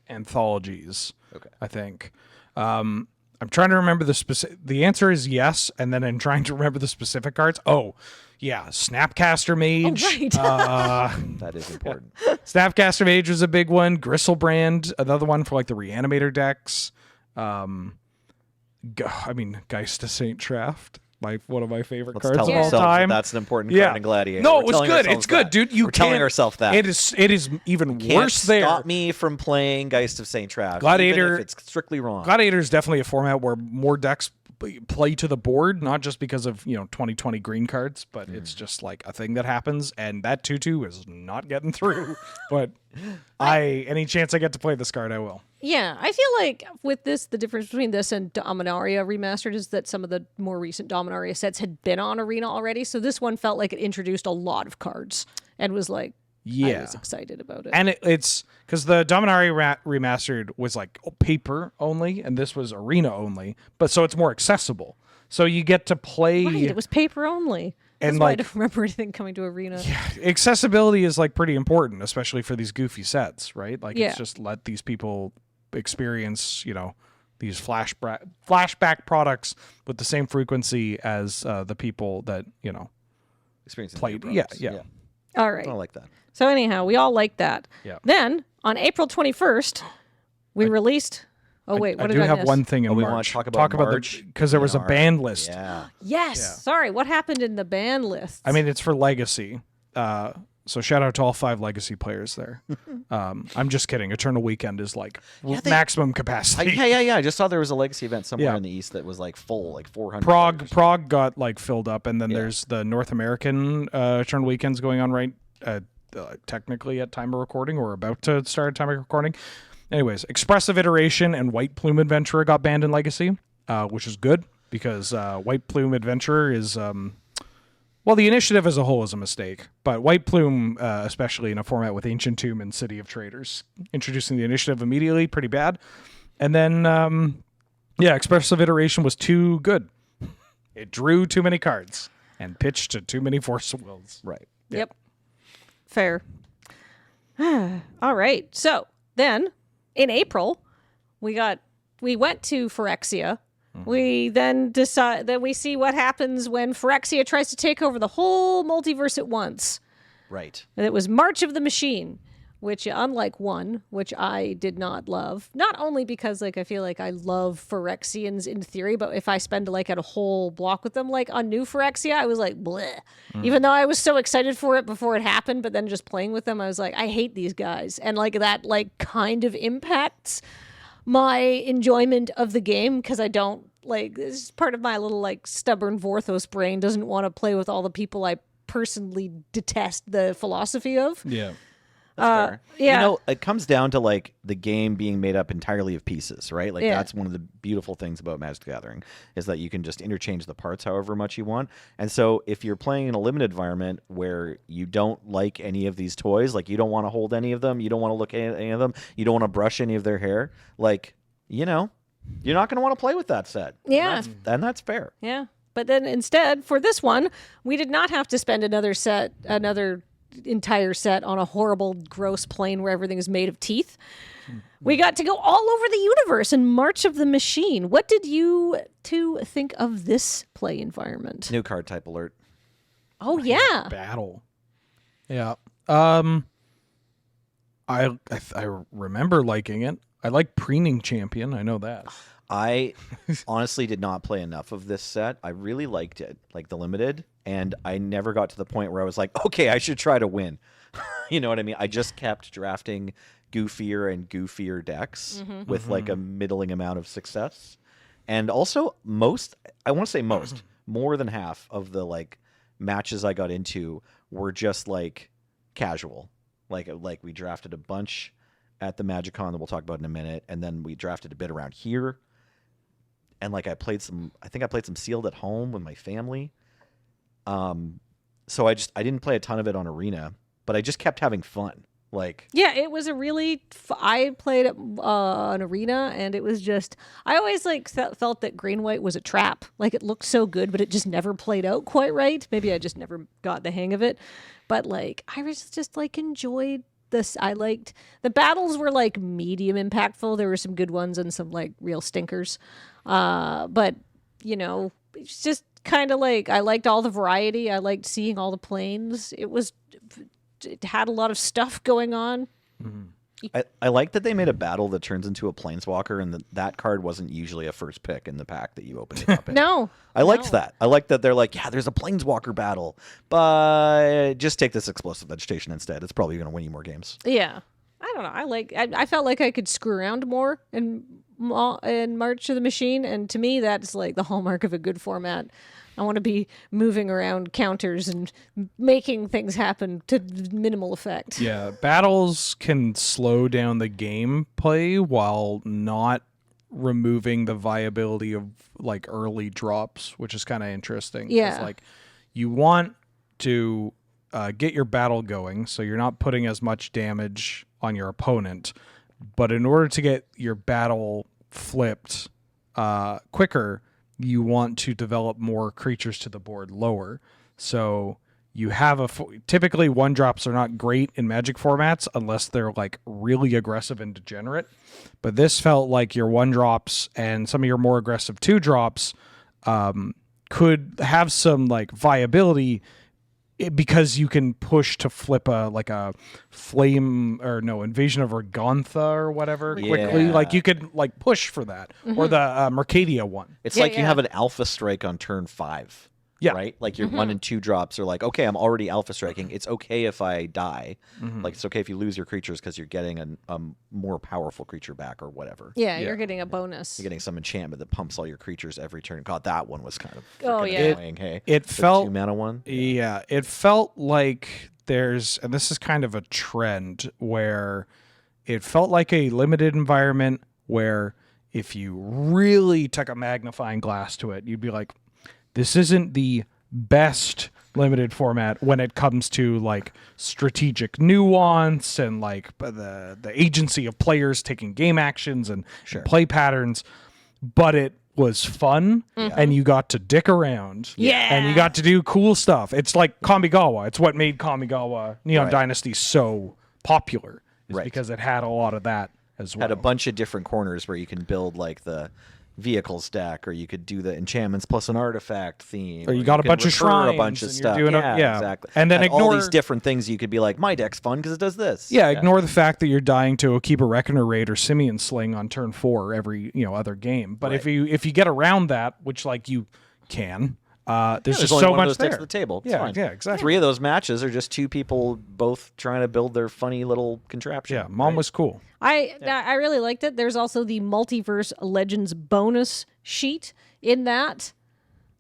Speaker 3: anthologies.
Speaker 2: Okay.
Speaker 3: I think. I'm trying to remember the specific. The answer is yes, and then I'm trying to remember the specific cards. Oh, yeah, Snapcaster Mage.
Speaker 1: Oh, right.
Speaker 2: That is important.
Speaker 3: Snapcaster Mage was a big one. Gristlebrand, another one for like the Reanimator decks. Geist of Saint Traft, one of my favorite cards of all time.
Speaker 2: That's an important card in Gladiator.
Speaker 3: No,
Speaker 2: We're
Speaker 3: it was
Speaker 2: telling
Speaker 3: good.
Speaker 2: ourselves
Speaker 3: It's good,
Speaker 2: that.
Speaker 3: dude.
Speaker 2: We're telling ourselves that.
Speaker 3: It is even worse there.
Speaker 2: Stop me from playing Geist of Saint Traft.
Speaker 3: Gladiator.
Speaker 2: Even if it's strictly wrong.
Speaker 3: Gladiator is definitely a format where more decks play to the board, not just because of 2020 green cards, but it's just like a thing that happens, and that 2/2 is not getting through. But any chance I get to play this card, I will.
Speaker 1: Yeah, I feel like with this, the difference between this and Dominaria Remastered is that some of the more recent Dominaria sets had been on Arena already, so this one felt like it introduced a lot of cards and was like, I was excited about it.
Speaker 3: And it's because the Dominaria Remastered was like paper only, and this was Arena only, but so it's more accessible. So you get to play.
Speaker 1: Right, it was paper only. That's
Speaker 3: And
Speaker 1: why
Speaker 3: like,
Speaker 1: I don't remember anything coming to Arena.
Speaker 3: Yeah, accessibility is like pretty important, especially for these goofy sets, right? Like it's just let these people experience, these flashback products with the same frequency as the people that
Speaker 2: Experiencing
Speaker 3: played.
Speaker 2: new
Speaker 3: Yeah.
Speaker 2: products.
Speaker 1: All right.
Speaker 2: I don't like that.
Speaker 1: So anyhow, we all like that.
Speaker 3: Yeah.
Speaker 1: Then on April 21st, we released. Oh wait, what
Speaker 3: I
Speaker 1: did
Speaker 3: do
Speaker 1: I
Speaker 3: have
Speaker 1: miss?
Speaker 3: one thing in
Speaker 2: we
Speaker 3: March.
Speaker 2: want to talk about March
Speaker 3: because there was a
Speaker 2: in our-
Speaker 3: ban list.
Speaker 2: Yeah.
Speaker 1: Yes.
Speaker 3: Yeah.
Speaker 1: Sorry, what happened in the ban list?
Speaker 3: I mean, it's for Legacy. So shout out to all 5 Legacy players there. I'm just kidding. Eternal Weekend is like maximum capacity.
Speaker 2: Yeah. I just saw there was a Legacy event somewhere
Speaker 3: Yeah.
Speaker 2: in the East that was like full, like 400.
Speaker 3: Prague got like filled up, and then there's the North American Eternal Weekends going on right technically at time of recording or about to start at time of recording. Anyways, Expressive Iteration and White Plume Adventurer got banned in Legacy, which is good because White Plume Adventurer is the initiative as a whole is a mistake, but White Plume, especially in a format with Ancient Tomb and City of Traders, introducing the initiative immediately, pretty bad. And then, Expressive Iteration was too good. It drew too many cards and pitched to too many Force of Wills.
Speaker 2: Right.
Speaker 1: Yep. Fair. All right. So then in April, we went to Phyrexia. We then decide that we see what happens when Phyrexia tries to take over the whole multiverse at once.
Speaker 2: Right.
Speaker 1: And it was March of the Machine. which unlike 1, which I did not love, not only because like I feel like I love Phyrexians in theory, but if I spend like a whole block with them, like on new Phyrexia, I was like, bleh. Even though I was so excited for it before it happened, but then just playing with them, I was like, I hate these guys. And like that like kind of impacts my enjoyment of the game because I don't like, this is part of my little like stubborn Vorthos brain doesn't want to play with all the people I personally detest the philosophy of.
Speaker 3: Yeah.
Speaker 2: That's fair.
Speaker 1: yeah.
Speaker 2: You know, it comes down to like the game being made up entirely of pieces, right? Like that's one of the beautiful things about Magic the Gathering is that you can just interchange the parts however much you want. And so if you're playing in a limited environment where you don't like any of these toys, like you don't want to hold any of them, you don't want to look at any of them, you don't want to brush any of their hair, like, you know, you're not going to want to play with that set.
Speaker 1: Yeah.
Speaker 2: And that's fair.
Speaker 1: Yeah. But then instead, for this one, we did not have to spend another entire set on a horrible, gross plane where everything is made of teeth. We got to go all over the universe in March of the Machine. What did you two think of this play environment?
Speaker 2: New card type alert.
Speaker 1: Oh, yeah.
Speaker 3: Battle. Yeah. I remember liking it. I like Preening Champion. I know that.
Speaker 2: I honestly did not play enough of this set. I really liked it, like the limited, and I never got to the point where I was like, okay, I should try to win. You know what I mean? I just kept drafting goofier and goofier decks with like a middling amount of success. And also I want to say more than half of the like matches I got into were just like casual. Like we drafted a bunch at the MagicCon that we'll talk about in a minute, and then we drafted a bit around here. And like I think I played some Sealed at home with my family. So I didn't play a ton of it on Arena, but I just kept having fun. Like,
Speaker 1: yeah, it was a really, I played it on Arena, and it was just, I always like felt that green white was a trap. Like it looked so good, but it just never played out quite right. Maybe I just never got the hang of it. But like, I was just like enjoyed this. I liked the battles were like medium impactful. There were some good ones and some like real stinkers. But you know, it's just kind of like I liked all the variety. I liked seeing all the planes. It had a lot of stuff going on.
Speaker 2: I like that they made a battle that turns into a Planeswalker, and that card wasn't usually a first pick in the pack that you opened it up in.
Speaker 1: No.
Speaker 2: I liked that. I like that they're like, yeah, there's a Planeswalker battle, but just take this explosive vegetation instead. It's probably going to win you more games.
Speaker 1: Yeah. I don't know. I felt like I could screw around more in March of the Machine, and to me, that's like the hallmark of a good format. I want to be moving around counters and making things happen to minimal effect.
Speaker 3: Yeah, battles can slow down the gameplay while not removing the viability of like early drops, which is kind of interesting. 'Cause,
Speaker 1: Yeah.
Speaker 3: like you want to get your battle going, so you're not putting as much damage on your opponent. But in order to get your battle flipped quicker, you want to develop more creatures to the board lower. So you have typically 1-drops are not great in Magic formats unless they're like really aggressive and degenerate. But this felt like your 1-drops and some of your more aggressive 2-drops could have some like viability because you can push to flip a flame or Invasion of Organtha or whatever quickly.
Speaker 2: Yeah.
Speaker 3: Like you could like push for that or the Mercadia one.
Speaker 2: It's like you have an Alpha Strike on turn 5.
Speaker 3: Yeah.
Speaker 2: Right? Like your 1 and 2 drops are like, okay, I'm already Alpha Striking. It's okay if I die. Like it's okay if you lose your creatures because you're getting a more powerful creature back or whatever.
Speaker 1: Yeah, you're getting a bonus.
Speaker 2: You're getting some enchantment that pumps all your creatures every turn. God, that one was kind of annoying. Hey,
Speaker 3: It
Speaker 2: the
Speaker 3: felt
Speaker 2: 2-mana one.
Speaker 3: Yeah, it felt like and this is kind of a trend where it felt like a limited environment where if you really took a magnifying glass to it, you'd be like, this isn't the best limited format when it comes to like strategic nuance and like the agency of players taking game actions and play patterns, but it was fun and you got to dick around and you got to do cool stuff. It's like Kamigawa. It's what made Kamigawa Neon Dynasty so popular is because it had a lot of that as well.
Speaker 2: Had a bunch of different corners where you can build like the vehicle stack, or you could do the enchantments plus an artifact theme,
Speaker 3: Or you got a
Speaker 2: could
Speaker 3: bunch of
Speaker 2: recur
Speaker 3: shrines,
Speaker 2: a bunch of
Speaker 3: and you're
Speaker 2: stuff.
Speaker 3: doing
Speaker 2: Yeah, exactly.
Speaker 3: And then
Speaker 2: all
Speaker 3: ignore
Speaker 2: these different things. You could be like, my deck's fun because it does this.
Speaker 3: Yeah, ignore the fact that you're dying to a Keep a Reckoner raid or Simeon Sling on turn 4 every other game. But if you get around that, which like you can, there's just
Speaker 2: only
Speaker 3: so
Speaker 2: one of
Speaker 3: much
Speaker 2: those
Speaker 3: there.
Speaker 2: decks at the table. It's
Speaker 3: yeah,
Speaker 2: fine.
Speaker 3: yeah, exactly.
Speaker 2: 3 of those matches are just 2 people both trying to build their funny little contraption.
Speaker 3: Yeah, Mom was cool.
Speaker 1: I really liked it. There's also the Multiverse Legends bonus sheet in that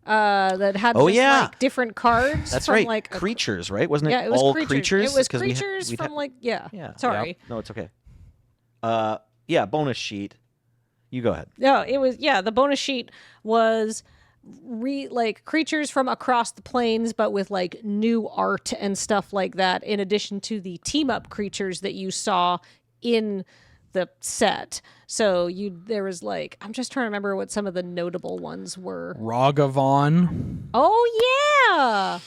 Speaker 1: that had like different cards.
Speaker 2: That's
Speaker 1: from,
Speaker 2: right.
Speaker 1: Like
Speaker 2: Creatures, right? Wasn't it,
Speaker 1: it was
Speaker 2: all
Speaker 1: creatures. It was
Speaker 2: 'Cause
Speaker 1: creatures
Speaker 2: we'd
Speaker 1: from
Speaker 2: ha-
Speaker 1: like yeah. Sorry.
Speaker 2: Yep. No, it's okay. Bonus sheet. You go ahead.
Speaker 1: No, it was the bonus sheet was like creatures from across the plains, but with like new art and stuff like that, in addition to the team up creatures that you saw in the set. So there was like, I'm just trying to remember what some of the notable ones were.
Speaker 3: Ragavon.
Speaker 1: Oh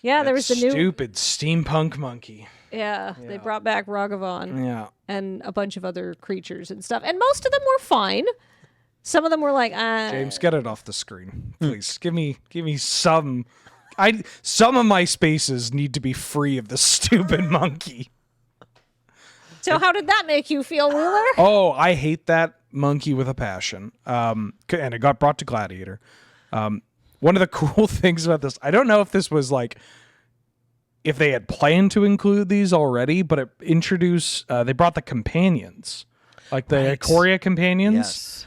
Speaker 1: yeah, there was the new
Speaker 3: stupid steampunk monkey.
Speaker 1: Yeah, they brought back Ragavon.
Speaker 3: Yeah.
Speaker 1: And a bunch of other creatures and stuff, and most of them were fine. Some of them were like,
Speaker 3: James, get it off the screen, please. Give me some. Some of my spaces need to be free of the stupid monkey.
Speaker 1: So how did that make you feel, Wheeler?
Speaker 3: Oh, I hate that monkey with a passion. And it got brought to Gladiator. One of the cool things about this, I don't know if this was like, if they had planned to include these already, but it introduced, they brought the companions, like the Ikoria companions.
Speaker 2: Yes.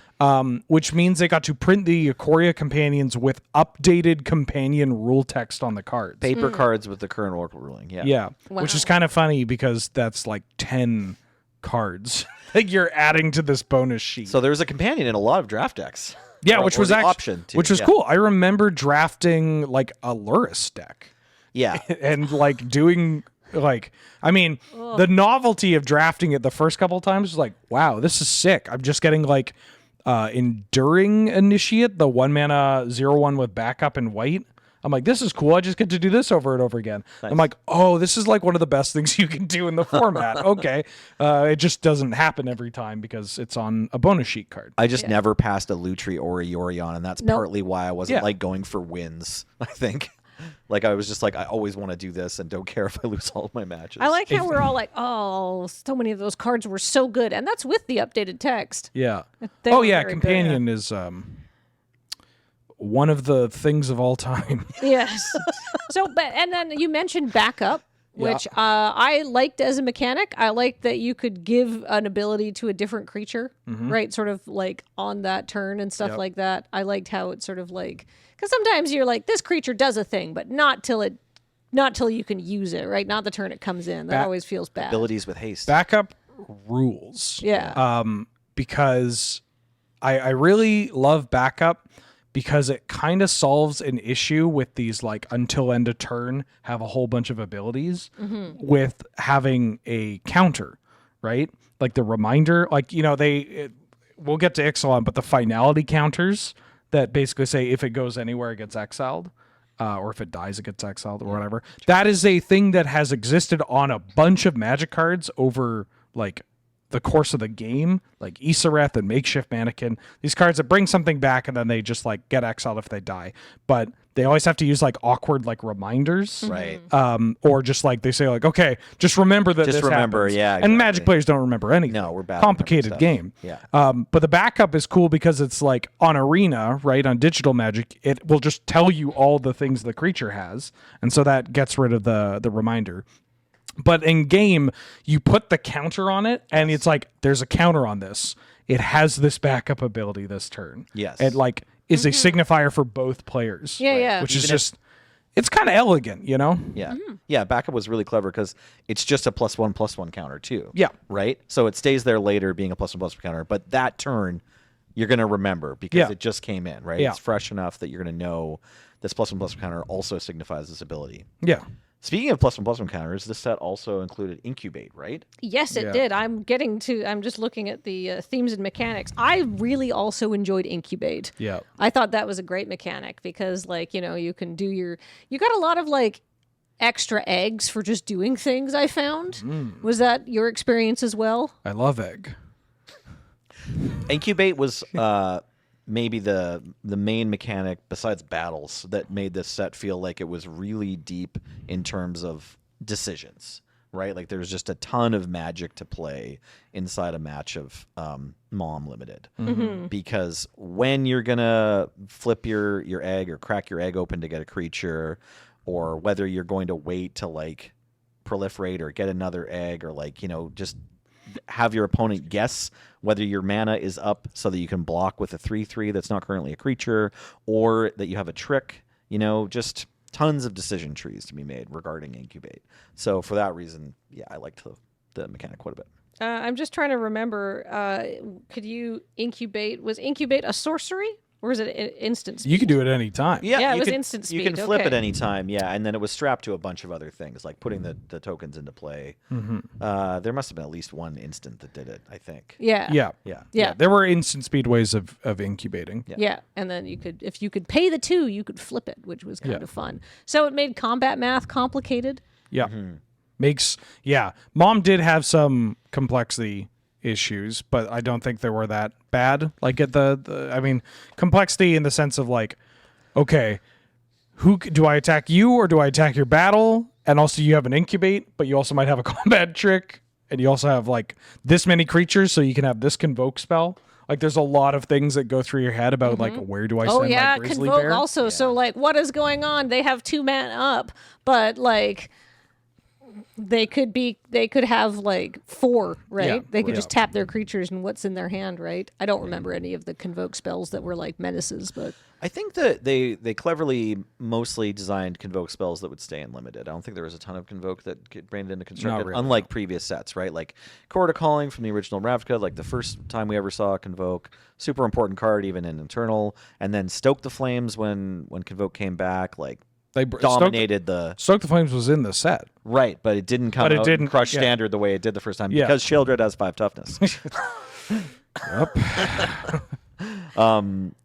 Speaker 3: Which means they got to print the Ikoria companions with updated companion rule text on the cards.
Speaker 2: Paper cards with the current Oracle ruling. Yeah.
Speaker 3: Yeah, which is kind of funny because that's like 10 cards that you're adding to this bonus sheet.
Speaker 2: So there's a companion in a lot of draft decks.
Speaker 3: Yeah,
Speaker 2: Or-
Speaker 3: which
Speaker 2: or
Speaker 3: was
Speaker 2: the
Speaker 3: actually
Speaker 2: option too.
Speaker 3: which was
Speaker 2: Yeah.
Speaker 3: cool. I remember drafting like a Luris deck
Speaker 2: Yeah.
Speaker 3: and like doing like, I mean, the novelty of drafting it the first couple of times was like, wow, this is sick. I'm just getting like Enduring Initiate, the 1-mana 0/1 with backup in white. I'm like, this is cool. I just get to do this over and over again.
Speaker 2: Nice.
Speaker 3: I'm like, oh, this is like one of the best things you can do in the format. Okay. It just doesn't happen every time because it's on a bonus sheet card.
Speaker 2: I just never passed a Lutri or a Yorion, and that's partly why I wasn't like going for wins, I think. Like I was just like, I always want to do this and don't care if I lose all of my matches.
Speaker 1: I like how we're all like, oh, so many of those cards were so good, and that's with the updated text.
Speaker 3: Yeah.
Speaker 1: They
Speaker 3: Oh
Speaker 1: were
Speaker 3: yeah,
Speaker 1: very good.
Speaker 3: Companion is one of the things of all time.
Speaker 1: Yes. And then you mentioned backup, which I liked as a mechanic. I liked that you could give an ability to a different creature, right? Sort of like on that turn and stuff like that. I liked how it sort of like, because sometimes you're like, this creature does a thing, but not till you can use it, right? Not the turn it comes in. That always feels bad.
Speaker 2: abilities with haste.
Speaker 3: Backup rules.
Speaker 1: Yeah.
Speaker 3: Because I really love backup because it kind of solves an issue with these like until end of turn have a whole bunch of abilities with having a counter, right? Like the reminder, like, we'll get to Ixalan, but the finality counters that basically say if it goes anywhere, it gets exiled. Or if it dies, it gets exiled or whatever. That is a thing that has existed on a bunch of Magic cards over like the course of the game, like Isareth and Makeshift Mannequin. These cards that bring something back and then they just like get exiled if they die. But they always have to use like awkward like reminders.
Speaker 2: Right.
Speaker 3: Or just like they say like, okay, just remember that
Speaker 2: Just
Speaker 3: this
Speaker 2: remember,
Speaker 3: happens.
Speaker 2: yeah,
Speaker 3: And Magic
Speaker 2: exactly.
Speaker 3: players don't remember anything.
Speaker 2: No, we're bad at
Speaker 3: Complicated
Speaker 2: remembering
Speaker 3: game.
Speaker 2: stuff. Yeah.
Speaker 3: But the backup is cool because it's like on Arena, right? On digital Magic, it will just tell you all the things the creature has. And so that gets rid of the reminder. But in game, you put the counter on it, and it's like, there's a counter on this. It has this backup ability this turn.
Speaker 2: Yes.
Speaker 3: It like is a signifier for both players.
Speaker 1: Yeah, yeah.
Speaker 3: Which is
Speaker 2: Even if-
Speaker 3: just, it's kind of elegant, you know?
Speaker 2: Yeah. Yeah, backup was really clever because it's just a +1/+1 counter too.
Speaker 3: Yeah.
Speaker 2: Right? So it stays there later being a +1/+1 counter, but that turn you're going to remember because it just came in, right?
Speaker 3: Yeah.
Speaker 2: It's fresh enough that you're going to know this +1/+1 counter also signifies this ability.
Speaker 3: Yeah.
Speaker 2: Speaking of +1/+1 counters, this set also included Incubate, right?
Speaker 1: Yes, it did. I'm just looking at the themes and mechanics. I really also enjoyed Incubate.
Speaker 3: Yeah.
Speaker 1: I thought that was a great mechanic because, like, you can do you got a lot of, like, extra eggs for just doing things, I found. Was that your experience as well?
Speaker 3: I love egg.
Speaker 2: Incubate was maybe the main mechanic besides battles that made this set feel like it was really deep in terms of decisions, right? Like there's just a ton of magic to play inside a match of Mom Limited. Because when you're gonna flip your egg or crack your egg open to get a creature, or whether you're going to wait to like proliferate or get another egg, or like, you know, just have your opponent guess whether your mana is up so that you can block with a 3/3 that's not currently a creature, or that you have a trick, you know, just tons of decision trees to be made regarding Incubate. So for that reason, yeah, I liked the mechanic quite a bit.
Speaker 1: I'm just trying to remember, could you incubate? Was incubate a sorcery? Or is it instant speed?
Speaker 3: You can do it any time.
Speaker 1: Yeah, it
Speaker 2: you
Speaker 1: was
Speaker 2: can,
Speaker 1: instant speed.
Speaker 2: You can flip
Speaker 1: okay.
Speaker 2: at any time, yeah, and then it was strapped to a bunch of other things, like putting the tokens into play. There must have been at least one instant that did it, I think.
Speaker 1: Yeah.
Speaker 3: Yeah. There were instant speed ways of incubating.
Speaker 1: Yeah, and then if you could pay the 2, you could flip it, which was kind of fun. So it made combat math complicated.
Speaker 3: Yeah. Mom did have some complexity issues, but I don't think they were that bad. Like at I mean, complexity in the sense of like, okay, who do I attack, you or do I attack your battle? And also you have an incubate, but you also might have a combat trick, and you also have like this many creatures, so you can have this convoke spell. Like there's a lot of things that go through your head about like, where do I send my grizzly
Speaker 1: convoke
Speaker 3: bear?
Speaker 1: also. So like, what is going on? They have 2 man up, but like they could have like 4, right?
Speaker 3: Yeah,
Speaker 1: They could just tap their creatures and what's in their hand, right? I don't remember any of the convoke spells that were like menaces, but
Speaker 2: I think that they cleverly mostly designed convoke spells that would stay in limited. I don't think there was a ton of convoke that get branded into constructed,
Speaker 3: really,
Speaker 2: unlike previous sets, right? Like Chord of Calling from the original Ravnica, like the first time we ever saw a convoke, super important card even in Eternal, and then Stoke the Flames when convoke came back, like
Speaker 3: They
Speaker 2: dominated the
Speaker 3: Stoke the Flames was in the set.
Speaker 2: right, but it didn't come out and crush standard the way it did the first time because Sheoldred has 5 toughness.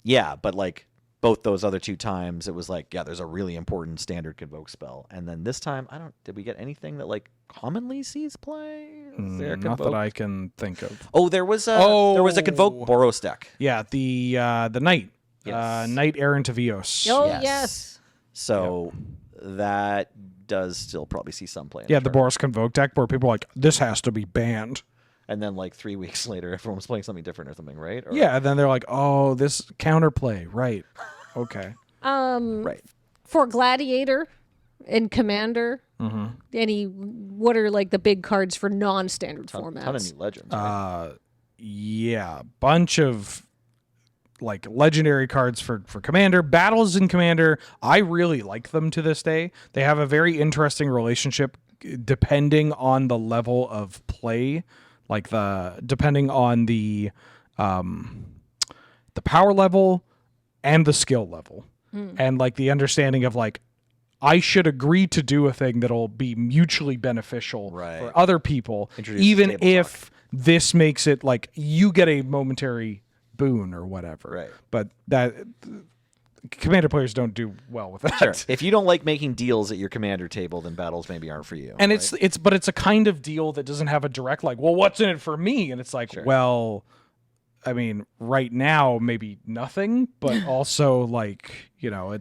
Speaker 2: Yeah, but like both those other 2 times, it was like, yeah, there's a really important standard convoke spell, and then this time, did we get anything that like commonly sees play? Is there a
Speaker 3: Not
Speaker 2: convoke?
Speaker 3: that I can think of.
Speaker 2: Oh, there was a convoke Boros deck.
Speaker 3: Yeah, the knight,
Speaker 2: Yes.
Speaker 3: Knight Errant of Eos.
Speaker 1: oh
Speaker 2: Yes.
Speaker 1: yes.
Speaker 2: So that does still probably see some play. In
Speaker 3: Yeah,
Speaker 2: the
Speaker 3: the Boros Convoke deck where people are like, this has to be banned.
Speaker 2: and then like 3 weeks later, everyone was playing something different or something, right? Or,
Speaker 3: Yeah, and then they're like, oh, this counterplay, right? Okay.
Speaker 2: right.
Speaker 1: For Gladiator and Commander, what are like the big cards for non-standard formats?
Speaker 2: Ton of new legends. Right?
Speaker 3: Yeah, bunch of like legendary cards for Commander. Battles in Commander, I really like them to this day. They have a very interesting relationship depending on the level of play, like depending on the power level and the skill level. And like the understanding of like, I should agree to do a thing that'll be mutually beneficial for other people, even if this makes it like you get a momentary boon or whatever.
Speaker 2: Right.
Speaker 3: But that Commander players don't do well with that.
Speaker 2: Sure. If you don't like making deals at your Commander table, then battles maybe aren't for you.
Speaker 3: And
Speaker 2: right?
Speaker 3: it's a kind of deal that doesn't have a direct like, well, what's in it for me? And it's like, well, I mean, right now maybe nothing, but also like, you know,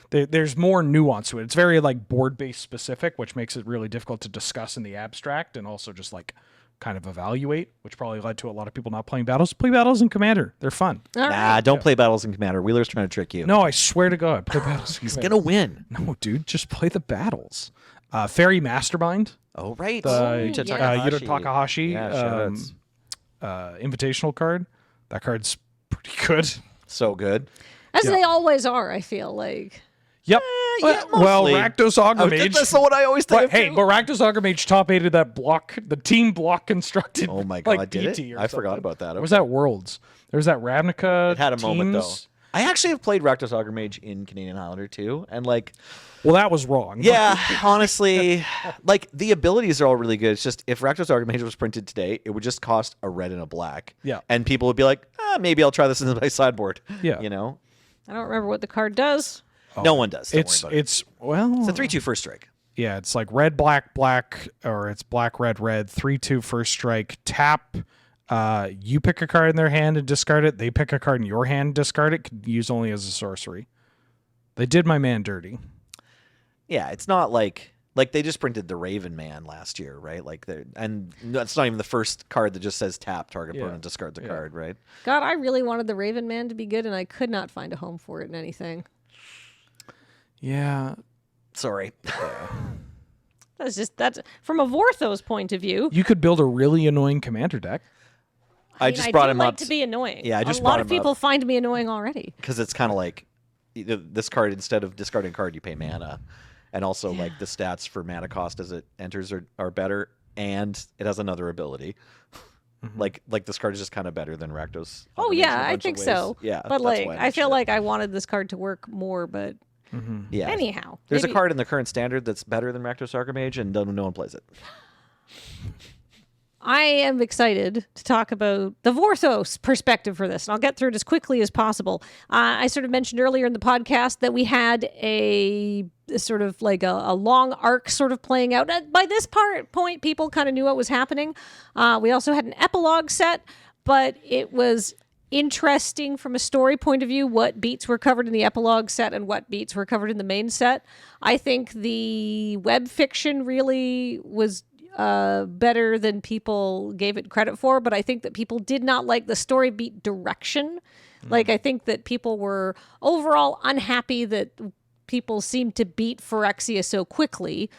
Speaker 3: there's more nuance to it. It's very like board-based specific, which makes it really difficult to discuss in the abstract and also just like kind of evaluate, which probably led to a lot of people not playing battles. Play battles in Commander. They're fun.
Speaker 2: Don't play battles in Commander. Wheeler's trying to trick you.
Speaker 3: No, I swear to God, play battles.
Speaker 2: He's going to win.
Speaker 3: No, dude, just play the battles. Fairy Mastermind.
Speaker 2: Oh, right.
Speaker 3: Yuta Takahashi.
Speaker 2: Yeah,
Speaker 3: invitational card. That card's pretty good.
Speaker 2: so good.
Speaker 1: As they always are, I feel like.
Speaker 3: Yep. Well, Rakdos Augermage.
Speaker 2: That's what I always think.
Speaker 3: But hey, but Rakdos Augermage top 8 of that block, the team block constructed.
Speaker 2: Oh my God,
Speaker 3: like,
Speaker 2: did
Speaker 3: DT
Speaker 2: it?
Speaker 3: or
Speaker 2: I forgot about that.
Speaker 3: Or was that Worlds? There was that Ravnica.
Speaker 2: It had a moment though.
Speaker 3: teams.
Speaker 2: I actually have played Rakdos Augermage in Canadian Highlander too, and like,
Speaker 3: Well, that was wrong.
Speaker 2: yeah, honestly, like the abilities are all really good. It's just if Rakdos Augermage was printed today, it would just cost a red and a black.
Speaker 3: Yeah.
Speaker 2: and people would be like, maybe I'll try this in my sideboard.
Speaker 3: Yeah.
Speaker 2: you know,
Speaker 1: I don't remember what the card does.
Speaker 2: no one does. Don't worry about it.
Speaker 3: It's
Speaker 2: It's a 3/2 first strike.
Speaker 3: Yeah, it's like red, black, black, or it's black, red, red, 3/2 first strike, tap, You pick a card in their hand and discard it. They pick a card in your hand, discard it. Could use only as a sorcery. They did my man dirty.
Speaker 2: Yeah, it's not like they just printed the Raven Man last year, right? And that's not even the first card that just says tap, target opponent discards a card, right?
Speaker 1: God, I really wanted the Raven Man to be good, and I could not find a home for it in anything.
Speaker 3: Yeah.
Speaker 2: Sorry.
Speaker 1: That's from a Vorthos point of view.
Speaker 3: You could build a really annoying commander deck.
Speaker 2: I just brought him up
Speaker 1: to be annoying.
Speaker 2: Yeah, I just
Speaker 1: a
Speaker 2: brought
Speaker 1: lot of
Speaker 2: him
Speaker 1: people
Speaker 2: up.
Speaker 1: find me annoying already.
Speaker 2: Because it's kind of like this card, instead of discarding a card, you pay mana. And also, like, the stats for mana cost as it enters are better, and it has another ability. Like this card is just kind of better than Rakdos.
Speaker 1: Oh yeah, I think so.
Speaker 2: Yeah,
Speaker 1: but
Speaker 2: that's
Speaker 1: like,
Speaker 2: why
Speaker 1: I feel
Speaker 2: mentioned
Speaker 1: like I wanted this card to work more, but
Speaker 2: yeah.
Speaker 1: anyhow,
Speaker 2: There's
Speaker 1: maybe...
Speaker 2: a card in the current standard that's better than Rakdos Archimage, and no one plays it.
Speaker 1: I am excited to talk about the Vorthos perspective for this, and I'll get through it as quickly as possible. I sort of mentioned earlier in the podcast that we had a sort of like a long arc sort of playing out. By this point, people kind of knew what was happening. We also had an epilogue set, but it was interesting from a story point of view what beats were covered in the epilogue set and what beats were covered in the main set. I think the web fiction really was better than people gave it credit for, but I think that people did not like the story beat direction. Like, I think that people were overall unhappy that people seemed to beat Phyrexia so quickly.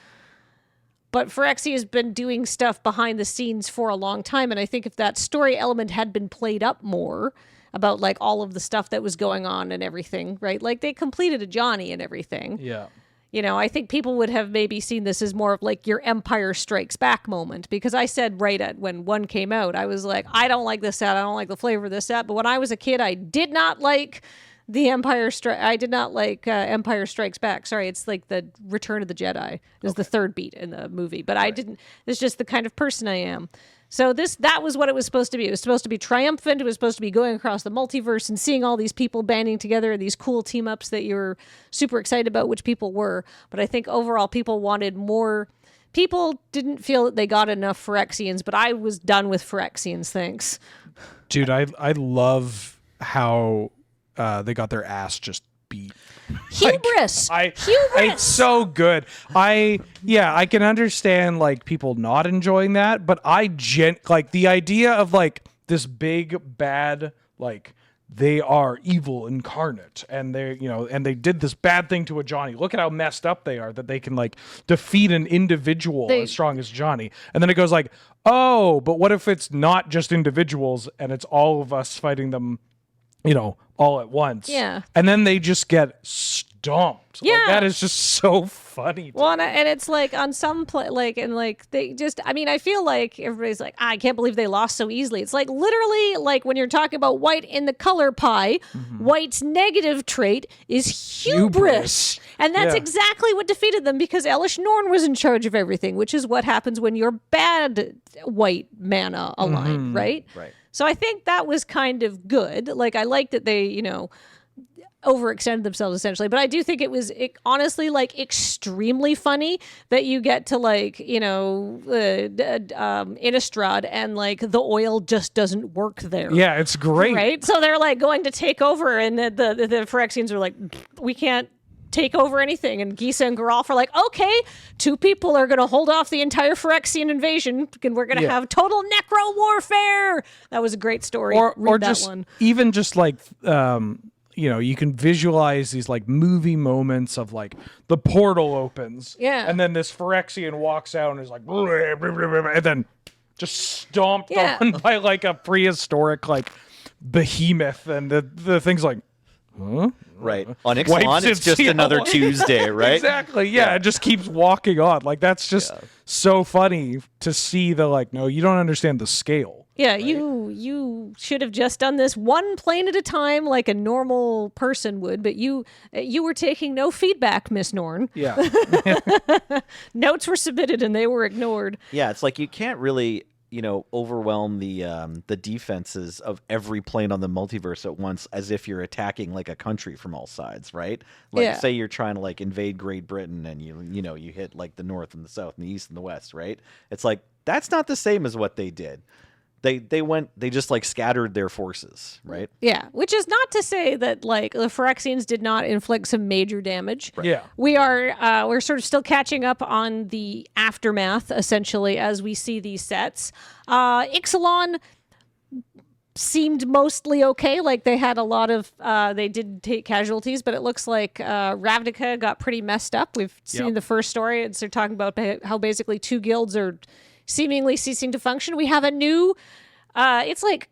Speaker 1: But Phyrexia has been doing stuff behind the scenes for a long time, and I think if that story element had been played up more about like all of the stuff that was going on and everything, right? Like, they completed a Johnny and everything.
Speaker 3: Yeah.
Speaker 1: You know, I think people would have maybe seen this as more of like your Empire Strikes Back moment, because I said right at when one came out, I was like, I don't like this set. I don't like the flavor of this set. But when I was a kid, I did not like the Empire Strikes Back. Sorry, it's like the Return of the Jedi is the third beat in the movie. But I didn't. It's just the kind of person I am. So that was what it was supposed to be. It was supposed to be triumphant. It was supposed to be going across the multiverse and seeing all these people banding together and these cool team ups that you were super excited about, which people were. But I think overall people wanted more. People didn't feel that they got enough Phyrexians, but I was done with Phyrexians, thanks.
Speaker 3: Dude, I love how they got their ass just beat.
Speaker 1: Hubris.
Speaker 3: Hubris.
Speaker 1: Hubris.
Speaker 3: It's so good. I can understand like people not enjoying that, but like the idea of like this big bad, like they are evil incarnate, and they did this bad thing to a Johnny. Look at how messed up they are that they can like defeat an individual as strong as Johnny. And then it goes like, oh, but what if it's not just individuals and it's all of us fighting them, all at once.
Speaker 1: Yeah.
Speaker 3: And then they just get stomped.
Speaker 1: Yeah.
Speaker 3: Like, that is just so funny.
Speaker 1: Well, and it's like on some they just, I mean, I feel like everybody's like, I can't believe they lost so easily. It's like literally like when you're talking about white in the color pie, white's negative trait is hubris. And that's exactly what defeated them, because Elish Norn was in charge of everything, which is what happens when you're bad white mana aligned, right?
Speaker 2: Right.
Speaker 1: So I think that was kind of good. Like, I liked that they, overextended themselves essentially. But I do think it was honestly like extremely funny that you get to like, Innistrad and like the oil just doesn't work there.
Speaker 3: Yeah, it's great.
Speaker 1: Right? So they're like going to take over, and the Phyrexians are like, we can't take over anything. And Gisa and Geralf are like, okay, two people are going to hold off the entire Phyrexian invasion, and we're going to have total necro warfare. That was a great story.
Speaker 3: Or
Speaker 1: that
Speaker 3: just
Speaker 1: one.
Speaker 3: even just like you can visualize these like movie moments of like the portal opens, and then this Phyrexian walks out and is like, and then just stomped on by like a prehistoric like behemoth, and the thing's like, huh?
Speaker 2: Right. On Ixalan, it's just another Tuesday, right?
Speaker 3: Exactly. Yeah, it just keeps walking on. Like, that's just so funny to see the like, no, you don't understand the scale.
Speaker 1: Yeah, right? You should have just done this one plane at a time like a normal person would, but you were taking no feedback, Miss Norn.
Speaker 3: Yeah.
Speaker 1: Notes were submitted and they were ignored.
Speaker 2: Yeah, it's like you can't really, overwhelm the defenses of every plane on the multiverse at once as if you're attacking like a country from all sides, right? Like say you're trying to like invade Great Britain and you hit like the north and the south and the east and the west, right? It's like that's not the same as what they did. they just like scattered their forces, right?
Speaker 1: Yeah, which is not to say that like the Phyrexians did not inflict some major damage.
Speaker 3: Right. Yeah.
Speaker 1: We're sort of still catching up on the aftermath essentially as we see these sets. Ixalan seemed mostly okay. Like they had a lot of they did take casualties, but it looks like Ravnica got pretty messed up. We've seen the first story, and so they're talking about how basically 2 guilds are seemingly ceasing to function. We have a new it's like,